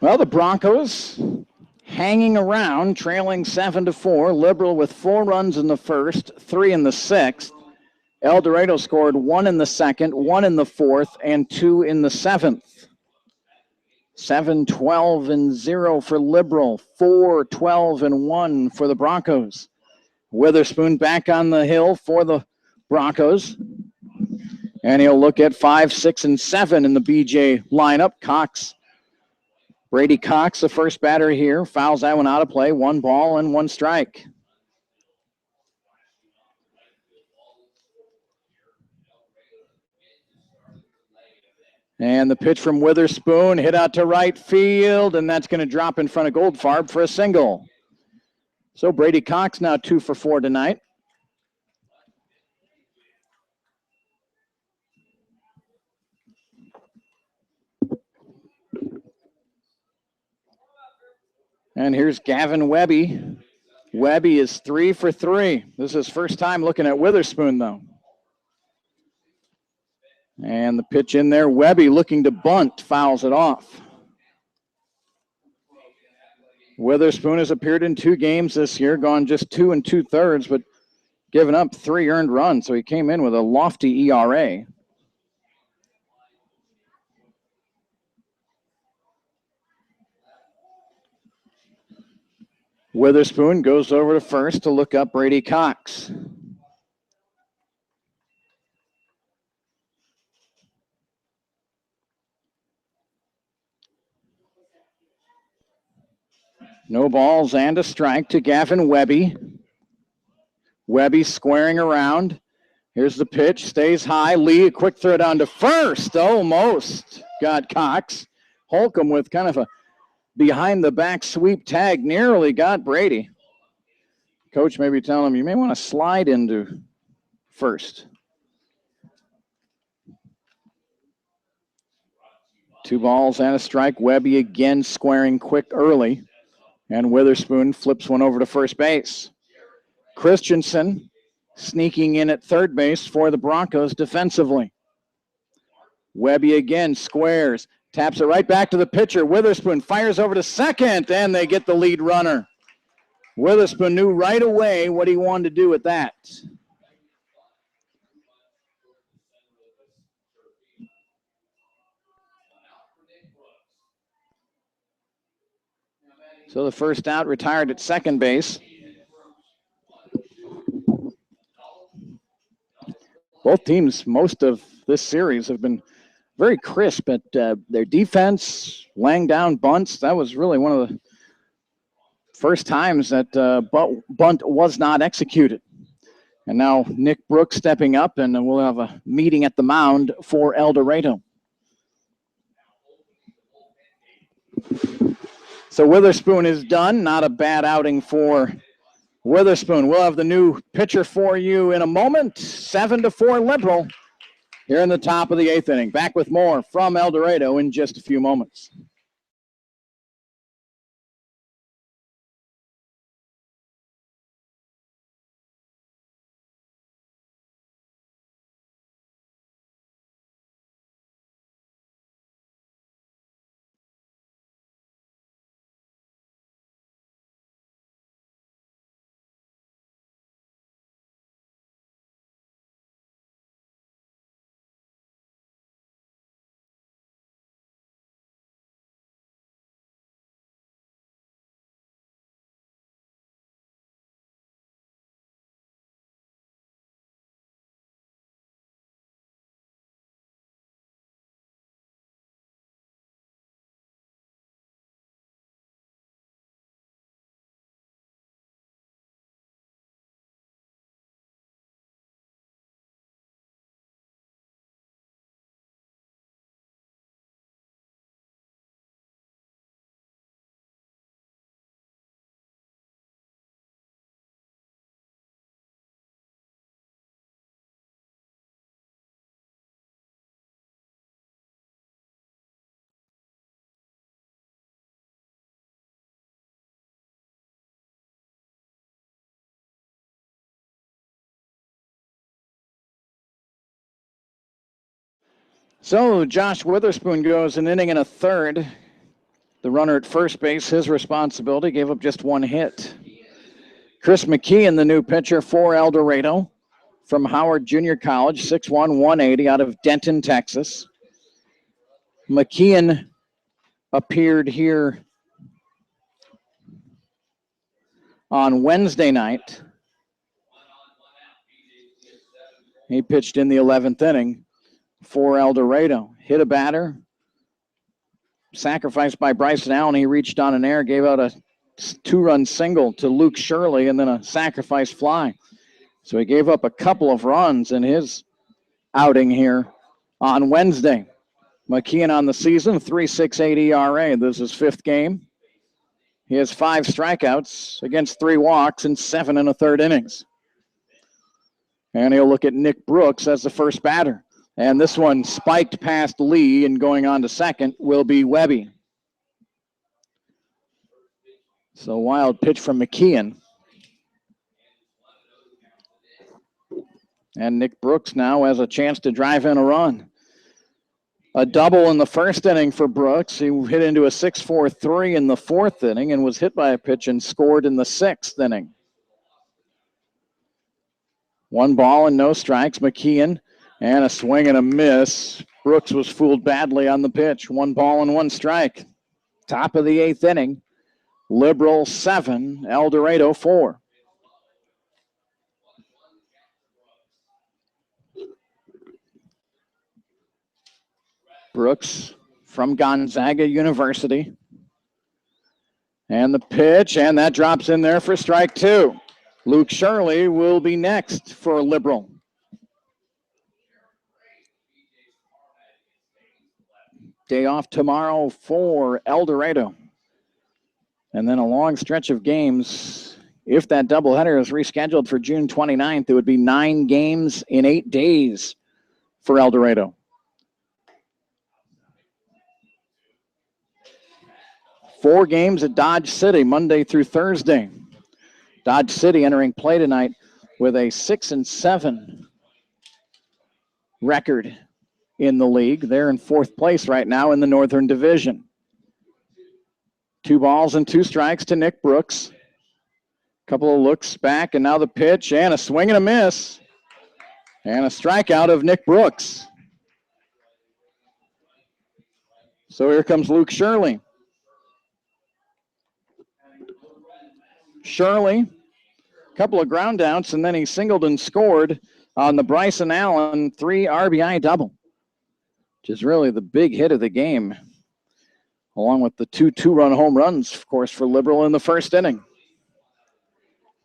A: Well, the Broncos hanging around, trailing 7-4. Liberal with 4 runs in the first, 3 in the sixth. El Dorado scored 1 in the second, 1 in the fourth, and 2 in the seventh. 7-12-0 for Liberal, 4-12-1 for the Broncos. Witherspoon back on the hill for the Broncos. And he'll look at 5, 6, and 7 in the BJ lineup. Brady Cox, the first batter here, fouls that one out of play. 1 ball and 1 strike. And the pitch from Witherspoon, hit out to right field, and that's going to drop in front of Goldfarb for a single. So Brady Cox now 2 for 4 tonight. And here's Gavin Webby. Webby is 3 for 3. This is his first time looking at Witherspoon, though. And the pitch in there, Webby looking to bunt, fouls it off. Witherspoon has appeared in 2 games this year, gone just 2 2/3, but given up 3 earned runs, so he came in with a lofty ERA. Witherspoon goes over to first to look up Brady Cox. No balls and a strike to Gavin Webby. Webby squaring around. Here's the pitch, stays high. Lee, a quick throw down to first. Almost got Cox. Holcomb with kind of a behind-the-back sweep tag. Nearly got Brady. Coach may be telling him, you may want to slide into first. 2 balls and a strike. Webby again squaring quick early. And Witherspoon flips one over to first base. Christensen sneaking in at third base for the Broncos defensively. Webby again squares, taps it right back to the pitcher. Witherspoon fires over to second, and they get the lead runner. Witherspoon knew right away what he wanted to do with that. So the first out, retired at second base. Both teams, most of this series, have been very crisp at their defense, laying down bunts. That was really one of the first times that bunt was not executed. And now Nick Brooks stepping up, and we'll have a meeting at the mound for El Dorado. So Witherspoon is done. Not a bad outing for Witherspoon. We'll have the new pitcher for you in a moment. 7-4 Liberal here in the top of the 8th inning. Back with more from El Dorado in just a few moments. So Josh Witherspoon goes an inning and a third. The runner at first base, his responsibility, gave up just one hit. Chris McKeon, the new pitcher for El Dorado from Howard Junior College, 6'1", 180 out of Denton, Texas. McKeon appeared here on Wednesday night. He pitched in the 11th inning for El Dorado. Hit a batter, sacrificed by Bryson Allen. He reached on an air, gave out a 2-run single to Luke Shirley, and then a sacrifice fly. So he gave up a couple of runs in his outing here on Wednesday. McKeon on the season, 3.68 ERA. This is his 5th game. He has 5 strikeouts against 3 walks in 7 1/3 innings. And he'll look at Nick Brooks as the first batter. And this one spiked past Lee, and going on to second will be Webby. So wild pitch from McKeon. And Nick Brooks now has a chance to drive in a run. A double in the first inning for Brooks. He hit into a 6-4-3 in the 4th inning and was hit by a pitch and scored in the 6th inning. 1 ball and no strikes. McKeon, and a swing and a miss. Brooks was fooled badly on the pitch. 1 ball and 1 strike. Top of the 8th inning. Liberal 7, El Dorado 4. Brooks from Gonzaga University. And the pitch, and that drops in there for strike 2. Luke Shirley will be next for Liberal. Day off tomorrow for El Dorado. And then a long stretch of games. If that doubleheader is rescheduled for June 29th, it would be 9 games in 8 days for El Dorado. Four games at Dodge City, Monday through Thursday. Dodge City entering play tonight with a 6-7 record in the league. They're in 4th place right now in the Northern Division. 2 balls and 2 strikes to Nick Brooks. Couple of looks back, and now the pitch, and a swing and a miss. And a strikeout of Nick Brooks. So here comes Luke Shirley. Shirley, a couple of ground outs, and then he singled and scored on the Bryson Allen 3 RBI double, which is really the big hit of the game, along with the 2 2-run home runs, of course, for Liberal in the 1st inning.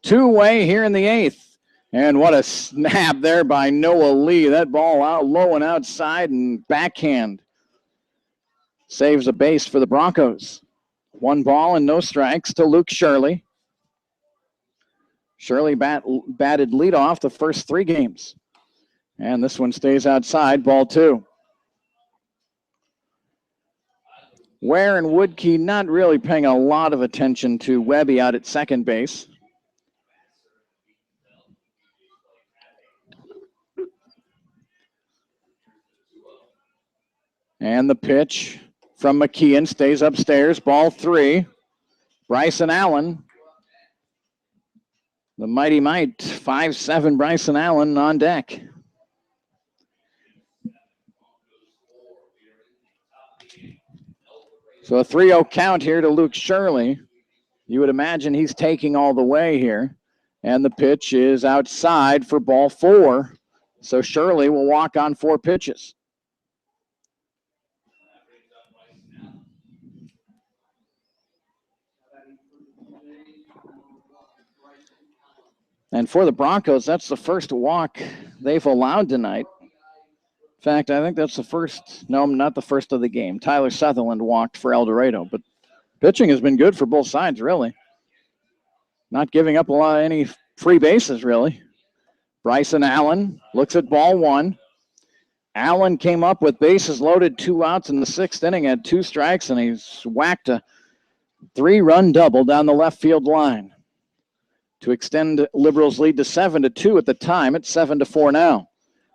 A: 2-way here in the 8th, and what a snap there by Noah Lee. That ball out low and outside and backhand saves a base for the Broncos. 1 ball and no strikes to Luke Shirley. Shirley batted leadoff the first 3 games. And this one stays outside, ball 2. Ware and Woodkey not really paying a lot of attention to Webby out at second base. And the pitch from McKeon stays upstairs, ball 3. Bryson Allen. The Mighty Might, 5'7" Bryson Allen on deck. So a 3-0 count here to Luke Shirley. You would imagine he's taking all the way here. And the pitch is outside for ball 4. So Shirley will walk on 4 pitches. And for the Broncos, that's the first walk they've allowed tonight. In fact, I think that's the first, no, not the first of the game. Tyler Sutherland walked for El Dorado, but pitching has been good for both sides, really. Not giving up any free bases, really. Bryson Allen looks at ball 1. Allen came up with bases loaded, 2 outs in the 6th inning, had 2 strikes, and he's whacked a 3-run double down the left field line to extend Liberals' lead to 7-2 at the time. It's 7-4 now.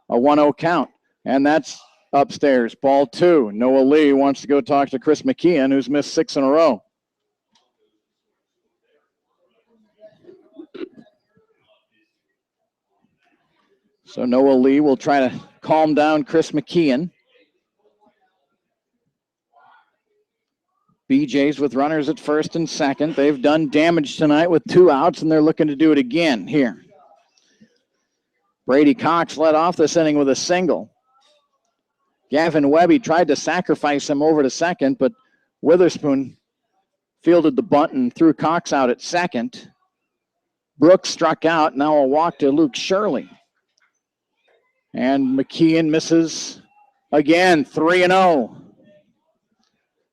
A: A 1-0 count. And that's upstairs. Ball 2. Noah Lee wants to go talk to Chris McKeon, who's missed 6 in a row. So Noah Lee will try to calm down Chris McKeon. BJ's with runners at first and second. They've done damage tonight with 2 outs, and they're looking to do it again here. Brady Cox led off this inning with a single. Gavin Webby tried to sacrifice him over to second, but Witherspoon fielded the bunt and threw Cox out at second. Brooks struck out. Now a walk to Luke Shirley. And McKeon misses again, 3-0.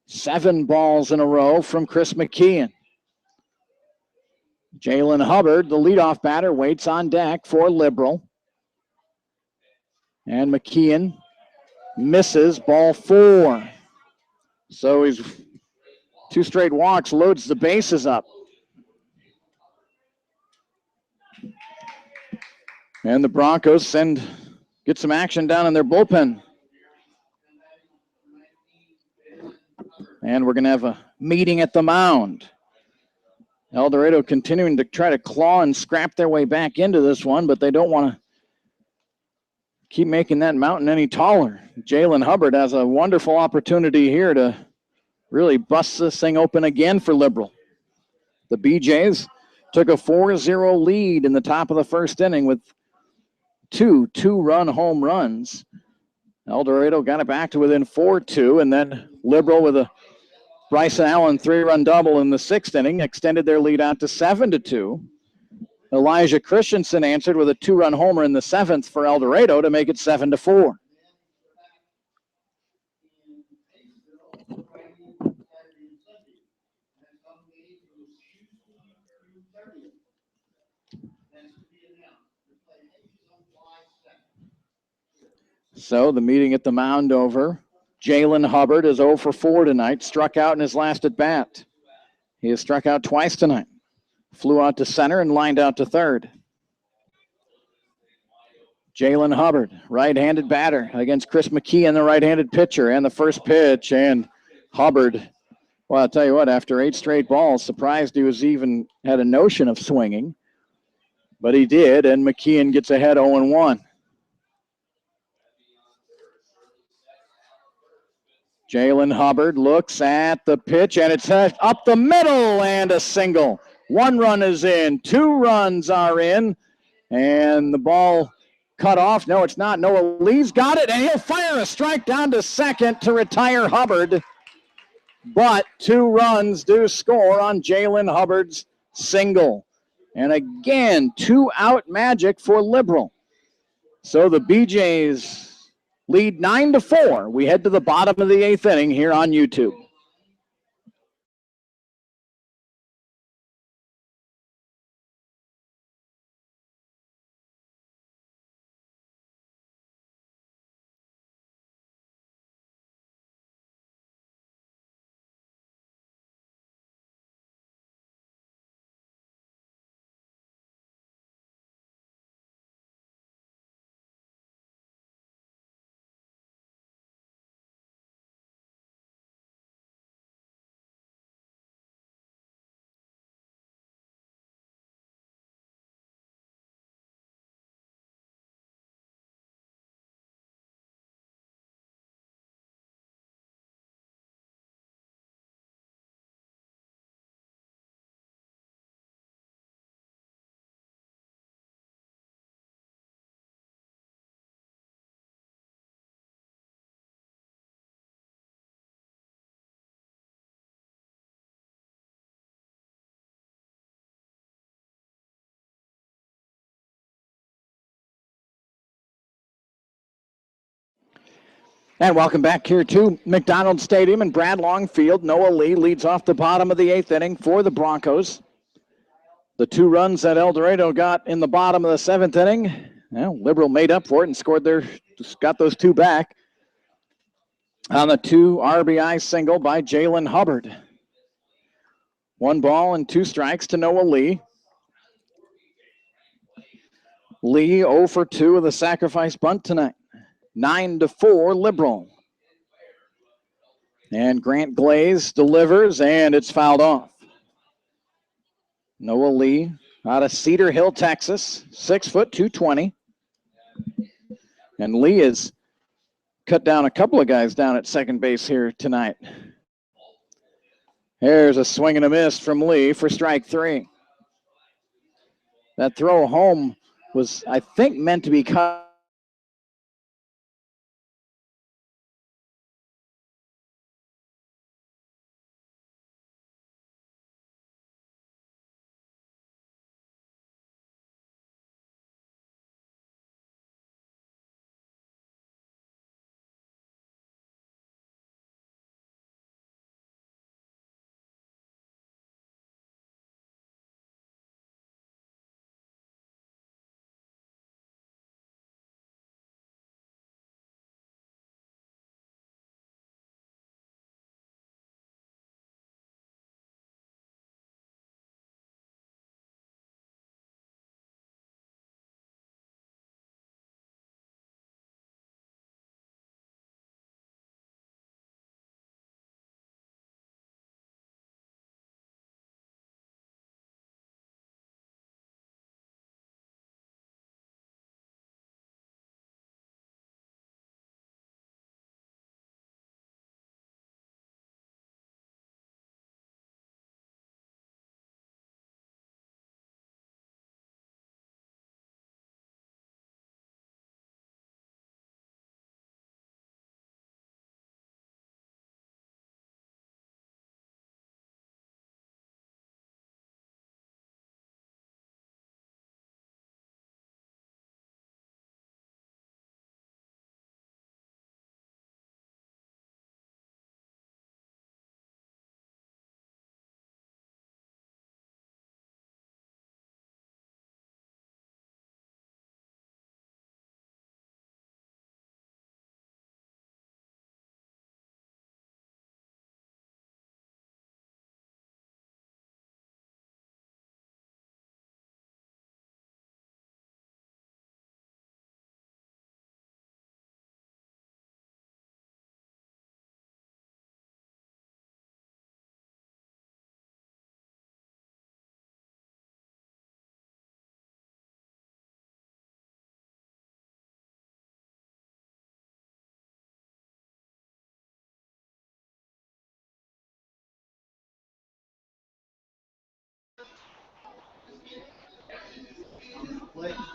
A: 7 balls in a row from Chris McKeon. Jalen Hubbard, the leadoff batter, waits on deck for Liberal. And McKeon misses, ball 4. So he's 2 straight walks, loads the bases up. And the Broncos get some action down in their bullpen. And we're going to have a meeting at the mound. El Dorado continuing to try to claw and scrap their way back into this one, but they don't want to keep making that mountain any taller. Jalen Hubbard has a wonderful opportunity here to really bust this thing open again for Liberal. The BJs took a 4-0 lead in the top of the first inning with 2 two-run home runs. El Dorado got it back to within 4-2, and then Liberal with a Bryson Allen 3-run double in the 6th inning extended their lead out to 7-2. Elijah Christensen answered with a 2-run homer in the 7th for El Dorado to make it 7-4. So the meeting at the mound over. Jalen Hubbard is 0 for 4 tonight, struck out in his last at bat. He has struck out twice tonight. Flew out to center and lined out to third. Jalen Hubbard, right-handed batter against Chris McKeon, the right-handed pitcher, and the first pitch. And Hubbard, well, I'll tell you what, after 8 straight balls, surprised he was even had a notion of swinging. But he did, and McKeon gets ahead 0-1. Jalen Hubbard looks at the pitch, and it's up the middle, and a single. 1 run is in, 2 runs are in, and the ball cut off. No, it's not. Noah Lee's got it, and he'll fire a strike down to second to retire Hubbard. But 2 runs do score on Jalen Hubbard's single. And again, 2-out magic for Liberal. So the BJs lead 9-4. We head to the bottom of the 8th inning here on YouTube. And welcome back here to McDonald Stadium in Bradlaugh Field. Noah Lee leads off the bottom of the 8th inning for the Broncos. The 2 runs that El Dorado got in the bottom of the 7th inning, well, Liberal made up for it and got those 2 back on the 2 RBI single by Jalen Hubbard. 1 ball and 2 strikes to Noah Lee. Lee 0 for 2 with a sacrifice bunt tonight. 9-4 Liberal. And Grant Glaze delivers, and it's fouled off. Noah Lee out of Cedar Hill, Texas, 6 foot 220. And Lee has cut down a couple of guys down at second base here tonight. There's a swing and a miss from Lee for strike 3. That throw home was, I think, meant to be cut.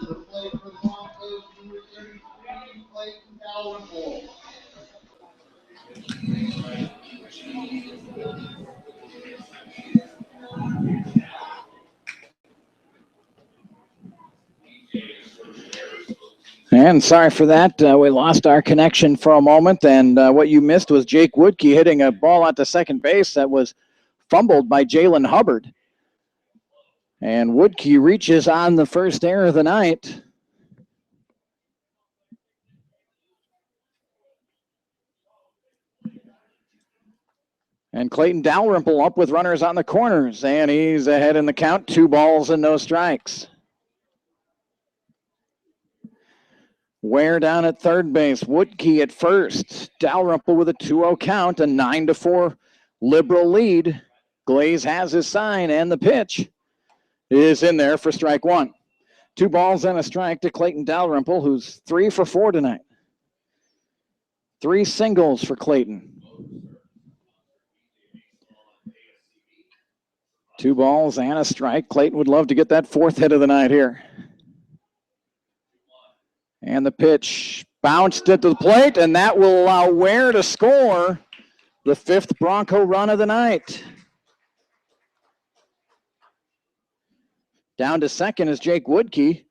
B: To the plate for the Broncos, number 33, Clayton Dalrymple.
A: And sorry for that. We lost our connection for a moment, and what you missed was Jake Woodkey hitting a ball out to second base that was fumbled by Jalen Hubbard. And Woodkey reaches on the first error of the night. And Clayton Dalrymple up with runners on the corners, and he's ahead in the count, 2 balls and no strikes. Ware down at third base, Woodkey at first. Dalrymple with a 2-0 count, a 9-4 Liberal lead. Glaze has his sign, and the pitch is in there for strike 1. 2 balls and a strike to Clayton Dalrymple, who's 3 for 4 tonight. 3 singles for Clayton. 2 balls and a strike. Clayton would love to get that 4th hit of the night here. And the pitch bounced into the plate, and that will allow Ware to score the 5th Bronco run of the night. Down to second is Jake Woodkey.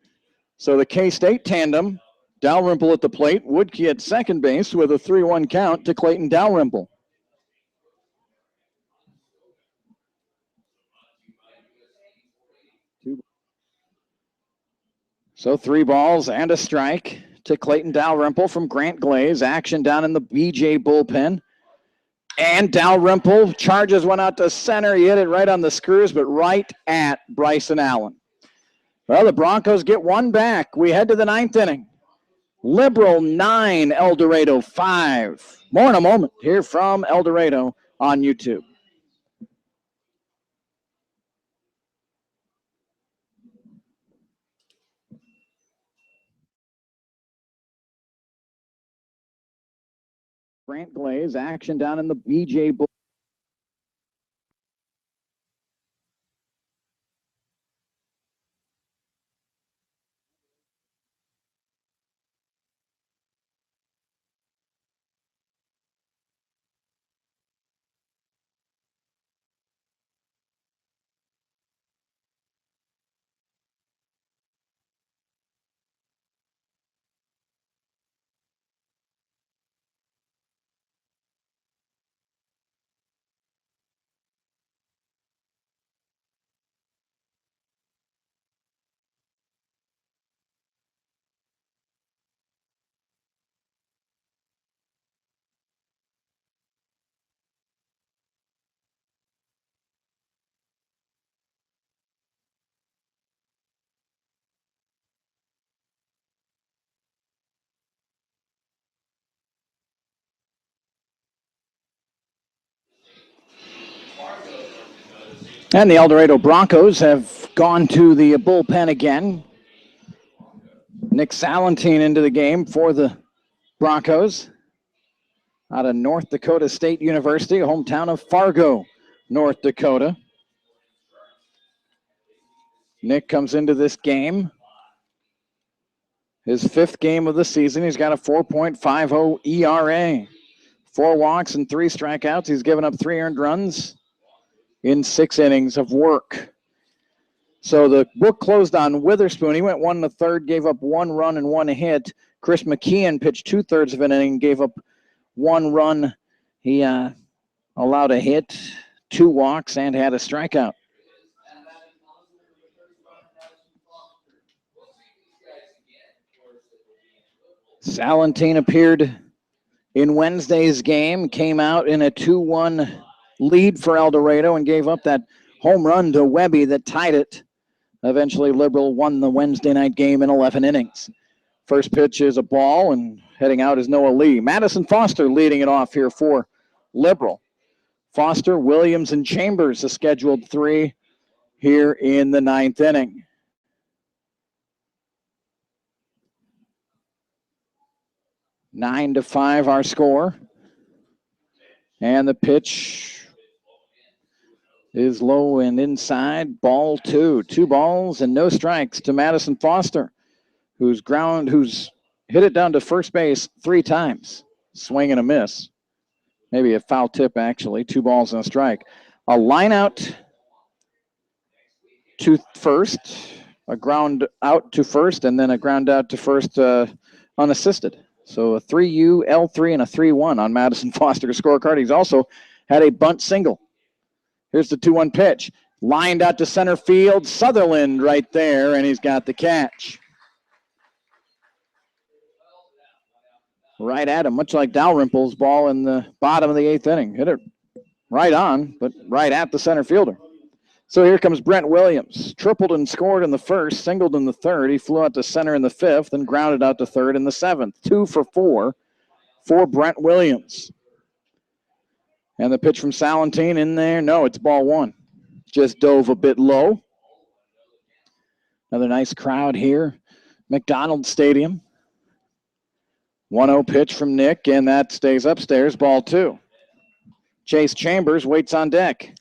A: So the K-State tandem, Dalrymple at the plate, Woodkey at second base with a 3-1 count to Clayton Dalrymple. So 3 balls and a strike to Clayton Dalrymple from Grant Glaze. Action down in the BJ bullpen. And Dalrymple charges one out to center. He hit it right on the screws, but right at Bryson Allen. Well, the Broncos get 1 back. We head to the 9th inning. Liberal 9, El Dorado 5. More in a moment here from El Dorado on YouTube. Grant Glaze, action down in the BJ Bull. And the El Dorado Broncos have gone to the bullpen again. Nick Salentine into the game for the Broncos out of North Dakota State University, hometown of Fargo, North Dakota. Nick comes into this game. His 5th game of the season. He's got a 4.50 ERA. 4 walks and 3 strikeouts. He's given up 3 earned runs in 6 innings of work. So the book closed on Witherspoon. He went 1 1/3, gave up 1 run and 1 hit. Chris McKeon pitched 2/3 of an inning, gave up 1 run. He allowed a hit, 2 walks, and had a strikeout. Salentine appeared in Wednesday's game, came out in a 2-1 lead for El Dorado and gave up that home run to Webby that tied it. Eventually, Liberal won the Wednesday night game in 11 innings. First pitch is a ball, and heading out is Noah Lee. Madison Foster leading it off here for Liberal. Foster, Williams, and Chambers, a scheduled 3 here in the 9th inning. Nine to 5 our score. And the pitch is low and inside. Ball 2. 2 balls and no strikes to Madison Foster, who's hit it down to first base 3 times. Swing and a miss. Maybe a foul tip, actually. 2 balls and a strike. A line out to first, a ground out to first, and then a ground out to first unassisted. So a 3U, L3, and a 3-1 on Madison Foster's scorecard. He's also had a bunt single. Here's the 2-1 pitch. Lined out to center field. Sutherland right there, and he's got the catch. Right at him, much like Dalrymple's ball in the bottom of the 8th inning. Hit it right on, but right at the center fielder. So here comes Brent Williams. Tripled and scored in the 1st, singled in the 3rd. He flew out to center in the 5th and grounded out to 3rd in the 7th. 2 for 4 for Brent Williams. And the pitch from Salentine in there. No, it's ball 1. Just dove a bit low. Another nice crowd here. McDonald Stadium. 1-0 pitch from Nick, and that stays upstairs. Ball 2. Chase Chambers waits on deck.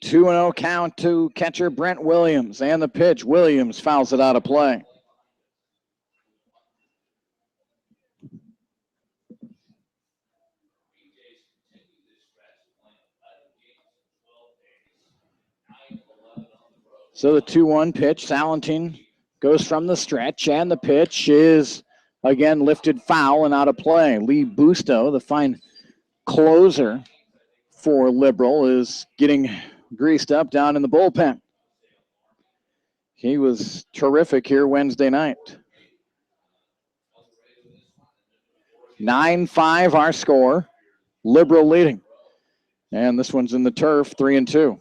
A: Two and 0 count to catcher Brent Williams. And the pitch. Williams fouls it out of play. So the 2-1 pitch. Salentine goes from the stretch, and the pitch is again lifted foul and out of play. Lee Busto, the fine closer for Liberal, is getting greased up down in the bullpen. He was terrific here Wednesday night. 9-5 our score. Liberal leading. And this one's in the turf, 3-2.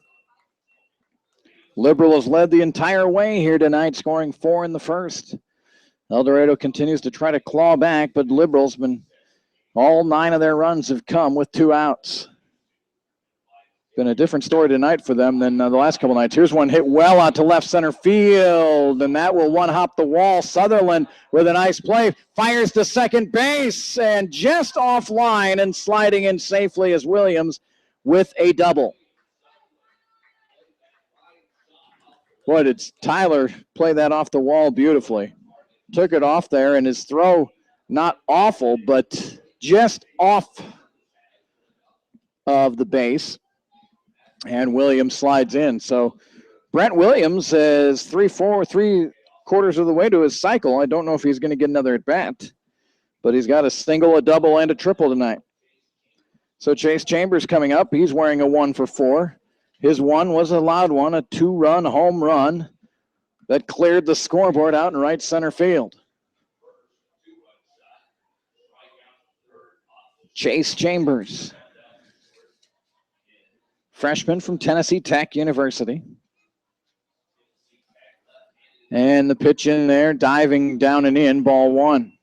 A: Liberal has led the entire way here tonight, scoring 4 in the first. El Dorado continues to try to claw back, but Liberal's been, all 9 of their runs have come with 2 outs. Been a different story tonight for them than the last couple nights. Here's one hit well out to left center field, and that will one-hop the wall. Sutherland with a nice play, fires to second base, and just offline and sliding in safely as Williams with a double. Boy, did Tyler play that off the wall beautifully. Took it off there, and his throw, not awful, but just off of the base. And Williams slides in. So Brent Williams is 3/4 of the way to his cycle. I don't know if he's going to get another at bat, but he's got a single, a double, and a triple tonight. So Chase Chambers coming up. He's wearing a 1 for 4. His one was a loud one, a 2-run home run that cleared the scoreboard out in right center field. Chase Chambers, freshman from Tennessee Tech University. And the pitch in there, diving down and in, ball 1.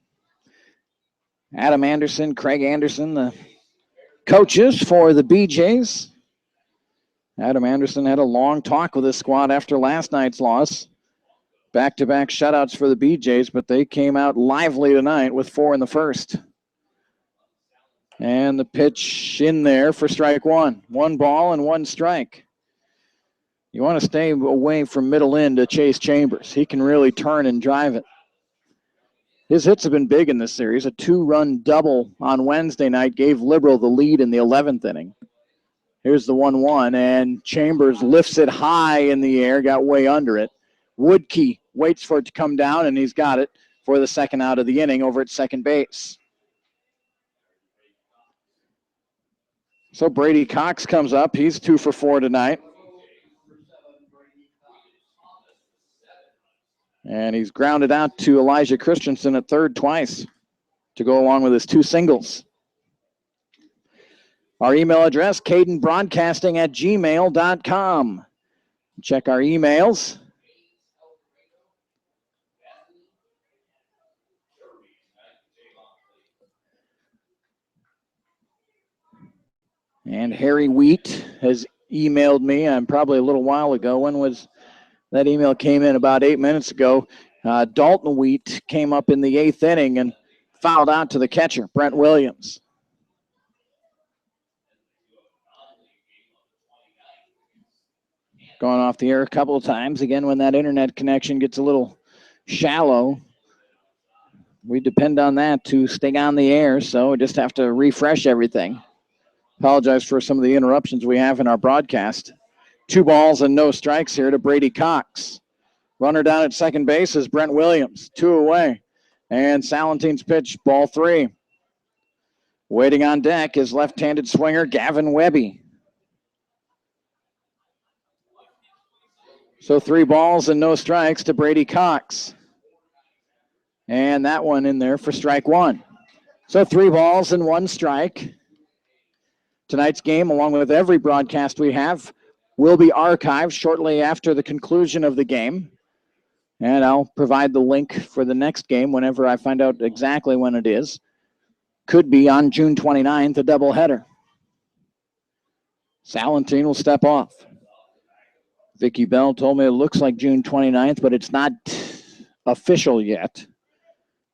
A: Adam Anderson, Craig Anderson, the coaches for the BJs. Adam Anderson had a long talk with his squad after last night's loss. Back-to-back shutouts for the BJs, but they came out lively tonight with 4 in the first. And the pitch in there for strike 1. 1 ball and 1 strike. You want to stay away from middle end to Chase Chambers. He can really turn and drive it. His hits have been big in this series. A 2-run double on Wednesday night gave Liberal the lead in the 11th inning. Here's the 1-1, and Chambers lifts it high in the air, got way under it. Woodkey waits for it to come down, and he's got it for the second out of the inning over at second base. So Brady Cox comes up. He's 2 for 4 tonight. And he's grounded out to Elijah Christensen at third twice to go along with his 2 singles. Our email address, cadenbroadcasting@gmail.com. Check our emails. And Harry Wheat has emailed me, probably a little while ago. When was that email? Came in about 8 minutes ago. Dalton Wheat came up in the 8th inning and fouled out to the catcher, Brent Williams. Gone off the air a couple of times. Again, when that internet connection gets a little shallow, we depend on that to stay on the air, so we just have to refresh everything. Apologize for some of the interruptions we have in our broadcast. 2 balls and no strikes here to Brady Cox. Runner down at second base is Brent Williams, 2 away. And Salantine's pitch, ball 3. Waiting on deck is left-handed swinger Gavin Webby. So 3 balls and no strikes to Brady Cox. And that one in there for strike 1. So 3 balls and 1 strike. Tonight's game, along with every broadcast we have, will be archived shortly after the conclusion of the game. And I'll provide the link for the next game whenever I find out exactly when it is. Could be on June 29th, a doubleheader. Salantine will step off. Vicky Bell told me it looks like June 29th, but it's not official yet.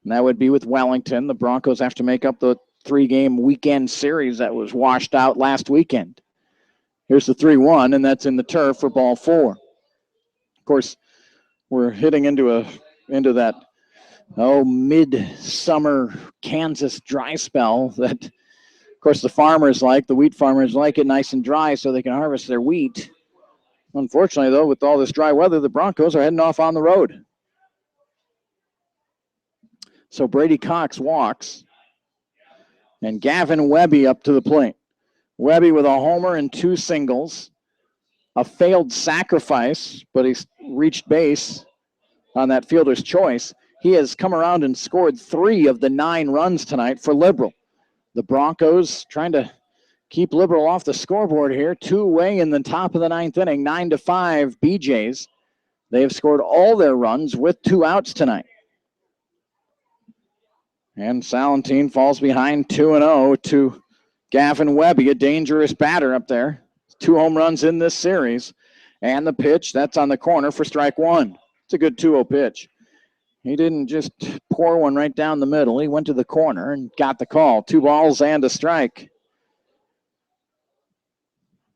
A: And that would be with Wellington. The Broncos have to make up the 3-game weekend series that was washed out last weekend. Here's the 3-1, and that's in the turf for ball 4. Of course, we're hitting into that midsummer Kansas dry spell that, of course, the farmers like. The wheat farmers like it nice and dry so they can harvest their wheat. Unfortunately, though, with all this dry weather, the Broncos are heading off on the road. So Brady Cox walks, and Gavin Webby up to the plate. Webby with a homer and 2 singles. A failed sacrifice, but he's reached base on that fielder's choice. He has come around and scored 3 of the 9 runs tonight for Liberal. The Broncos trying to keep Liberal off the scoreboard here. 2 away in the top of the 9th inning. 9-5 BJs. They have scored all their runs with 2 outs tonight. And Salentine falls behind 2-0 to Gavin Webby, a dangerous batter up there. 2 home runs in this series. And the pitch, that's on the corner for strike 1. It's a good 2-0 pitch. He didn't just pour one right down the middle. He went to the corner and got the call. 2 balls and a strike.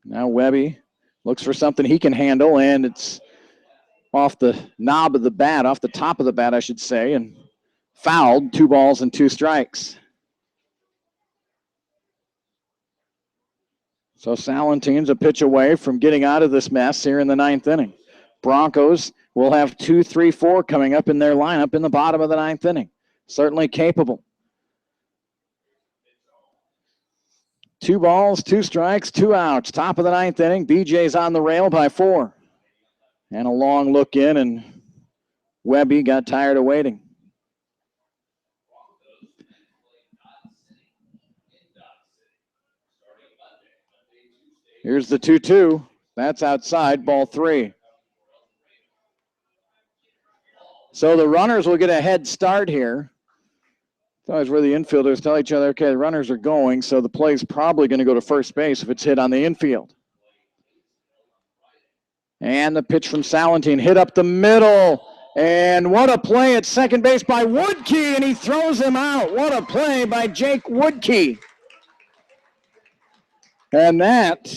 A: Now Webby looks for something he can handle, and it's off the knob of the bat, off the top of the bat, I should say, and fouled. 2 balls and 2 strikes. So Salentine's a pitch away from getting out of this mess here in the 9th inning. Broncos will have 2, 3, 4 coming up in their lineup in the bottom of the 9th inning. Certainly capable. 2 balls, 2 strikes, 2 outs. Top of the 9th inning. BJ's on the rail by 4. And a long look in, and Webby got tired of waiting. Here's the 2-2. That's outside, ball 3. So the runners will get a head start here. It's always where the infielders tell each other, okay, the runners are going, so the play's probably going to go to first base if it's hit on the infield. And the pitch from Salentine hit up the middle. And what a play at second base by Woodkey, and he throws him out. What a play by Jake Woodkey. And that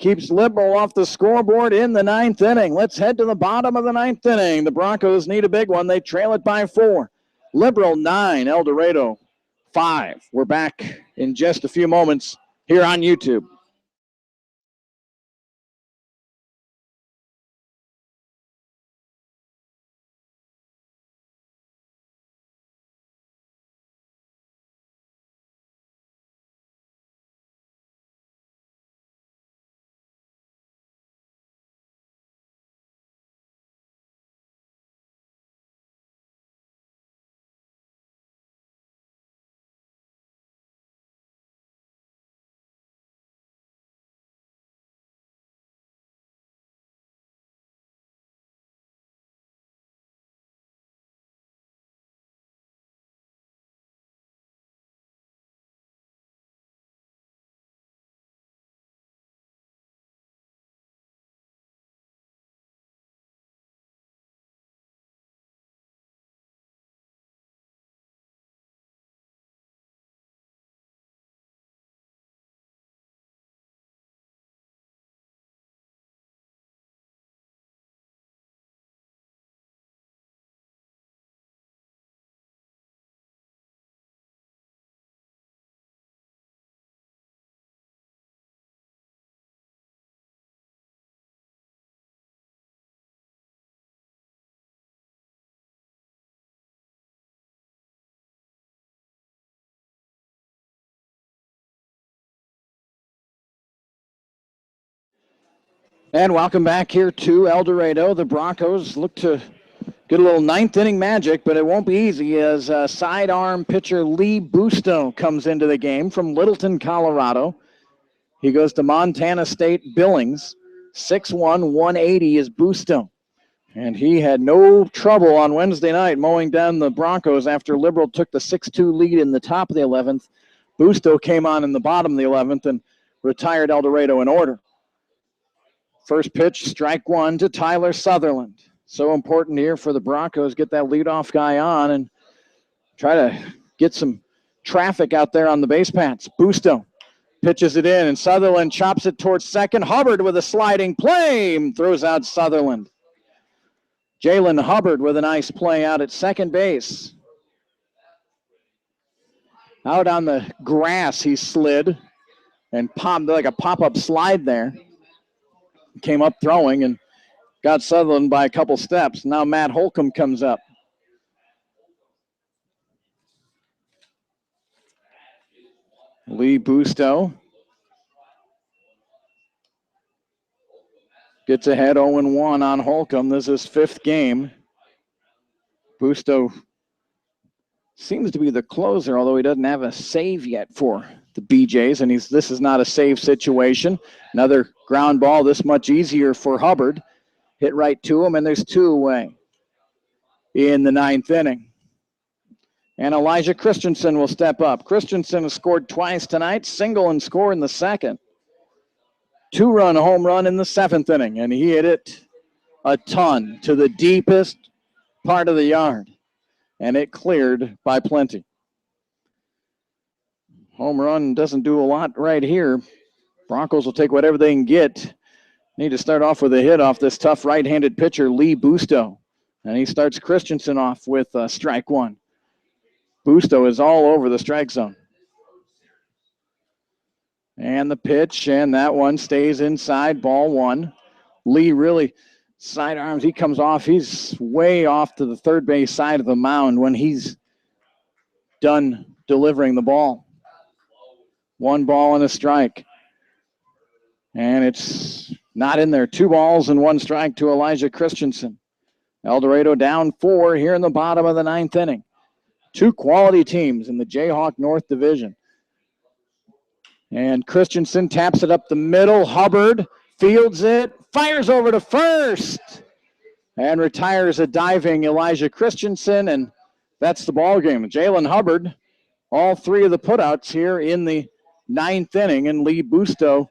A: keeps Liberal off the scoreboard in the 9th inning. Let's head to the bottom of the 9th inning. The Broncos need a big one. They trail it by 4. Liberal 9, El Dorado 5. We're back in just a few moments here on YouTube. And welcome back here to El Dorado. The Broncos look to get a little 9th inning magic, but it won't be easy as sidearm pitcher Lee Busto comes into the game from Littleton, Colorado. He goes to Montana State Billings. 6'1", 180 is Busto. And he had no trouble on Wednesday night mowing down the Broncos after Liberal took the 6-2 lead in the top of the 11th. Busto came on in the bottom of the 11th and retired El Dorado in order. First pitch, strike 1 to Tyler Sutherland. So important here for the Broncos. Get that leadoff guy on and try to get some traffic out there on the base paths. Busto pitches it in, and Sutherland chops it towards second. Hubbard with a sliding play throws out Sutherland. Jalen Hubbard with a nice play out at second base. Out on the grass, he slid and popped like a pop-up slide there. Came up throwing and got Sutherland by a couple steps. Now Matt Holcomb comes up. Lee Busto gets ahead 0-1 on Holcomb. This is his 5th game. Busto seems to be the closer, although he doesn't have a save yet for the BJs, and this is not a save situation. Another ground ball, this much easier for Hubbard. Hit right to him, and there's 2 away in the 9th inning. And Elijah Christensen will step up. Christensen has scored twice tonight, single and score in the 2nd. 2-run home run in the 7th inning, and he hit it a ton to the deepest part of the yard, and it cleared by plenty. Home run doesn't do a lot right here. Broncos will take whatever they can get. Need to start off with a hit off this tough right-handed pitcher, Lee Busto. And he starts Christensen off with strike 1. Busto is all over the strike zone. And the pitch, and that one stays inside, ball 1. Lee really sidearms. He comes off. He's way off to the third base side of the mound when he's done delivering the ball. 1 ball and a strike. And it's not in there. 2 balls and 1 strike to Elijah Christensen. El Dorado down 4 here in the bottom of the 9th inning. 2 quality teams in the Jayhawk North Division. And Christensen taps it up the middle. Hubbard fields it, fires over to first, and retires a diving Elijah Christensen, and that's the ball game. Jalen Hubbard, all 3 of the putouts here in the 9th inning, and Lee Busto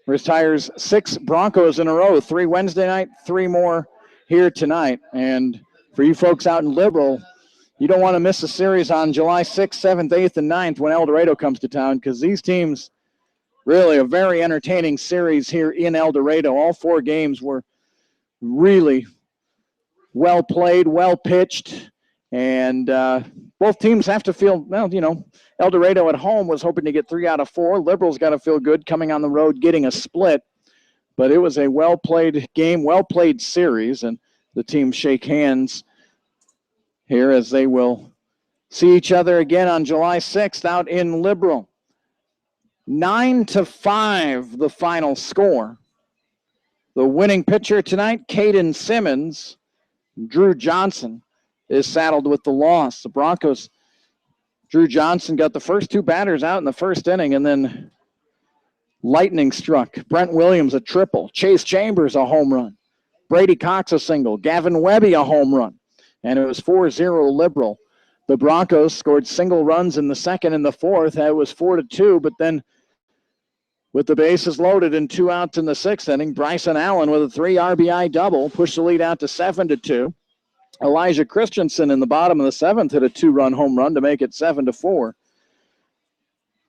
A: retires 6 Broncos in a row, 3 Wednesday night, 3 more here tonight. And for you folks out in Liberal, you don't want to miss a series on July 6th, 7th, 8th, and 9th when El Dorado comes to town, because these teams, really a very entertaining series here in El Dorado. All 4 games were really well played, well pitched, and both teams have to feel, well, El Dorado at home was hoping to get 3 out of 4. Liberals got to feel good coming on the road, getting a split. But it was a well-played game, well-played series, and the teams shake hands here as they will see each other again on July 6th out in Liberal. 9-5 the final score. The winning pitcher tonight, Caden Simmons. Drew Johnson is saddled with the loss. The Broncos, Drew Johnson got the first 2 batters out in the 1st inning, and then lightning struck. Brent Williams a triple. Chase Chambers a home run. Brady Cox a single. Gavin Webby a home run. And it was 4-0 Liberal. The Broncos scored single runs in the 2nd and the 4th. It was 4-2, but then with the bases loaded and 2 outs in the 6th inning, Bryson Allen with a 3 RBI double pushed the lead out to 7-2. Elijah Christensen in the bottom of the 7th hit a 2-run home run to make it 7-4.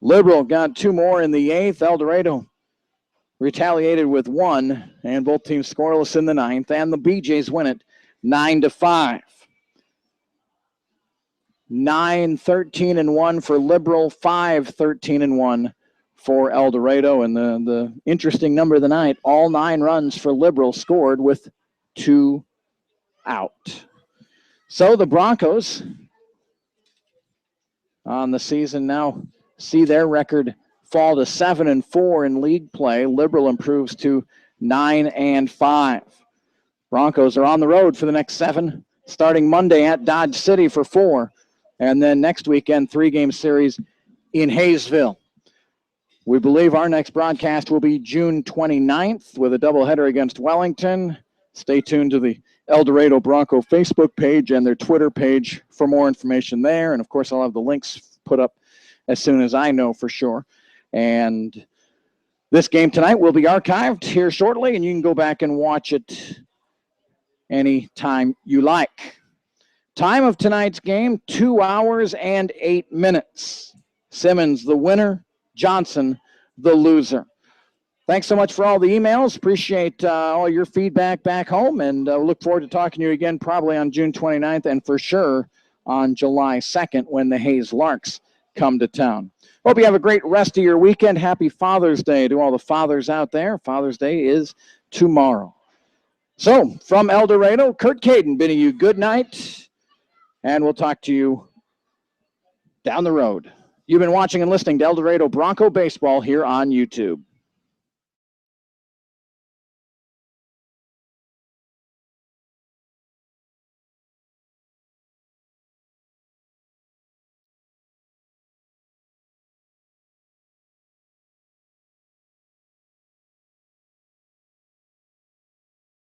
A: Liberal got 2 more in the 8th. El Dorado retaliated with 1, and both teams scoreless in the 9th, and the BJs win it 9-5. 9-13-1 for Liberal, 5-13-1 for El Dorado. And the interesting number of the night, all 9 runs for Liberal scored with 2 out. So the Broncos on the season now see their record fall to 7-4 in league play. Liberal improves to 9-5. Broncos are on the road for the next 7, starting Monday at Dodge City for 4. And then next weekend, 3-game series in Hayesville. We believe our next broadcast will be June 29th with a doubleheader against Wellington. Stay tuned to the El Dorado Bronco Facebook page and their Twitter page for more information there. And, of course, I'll have the links put up as soon as I know for sure. And this game tonight will be archived here shortly, and you can go back and watch it anytime you like. Time of tonight's game, 2 hours and 8 minutes. Simmons, the winner. Johnson, the loser. Thanks so much for all the emails. Appreciate all your feedback back home, and look forward to talking to you again probably on June 29th and for sure on July 2nd when the Hayes Larks come to town. Hope you have a great rest of your weekend. Happy Father's Day to all the fathers out there. Father's Day is tomorrow. So, from El Dorado, Kurt Caden bidding you good night, and we'll talk to you down the road. You've been watching and listening to El Dorado Bronco Baseball here on YouTube.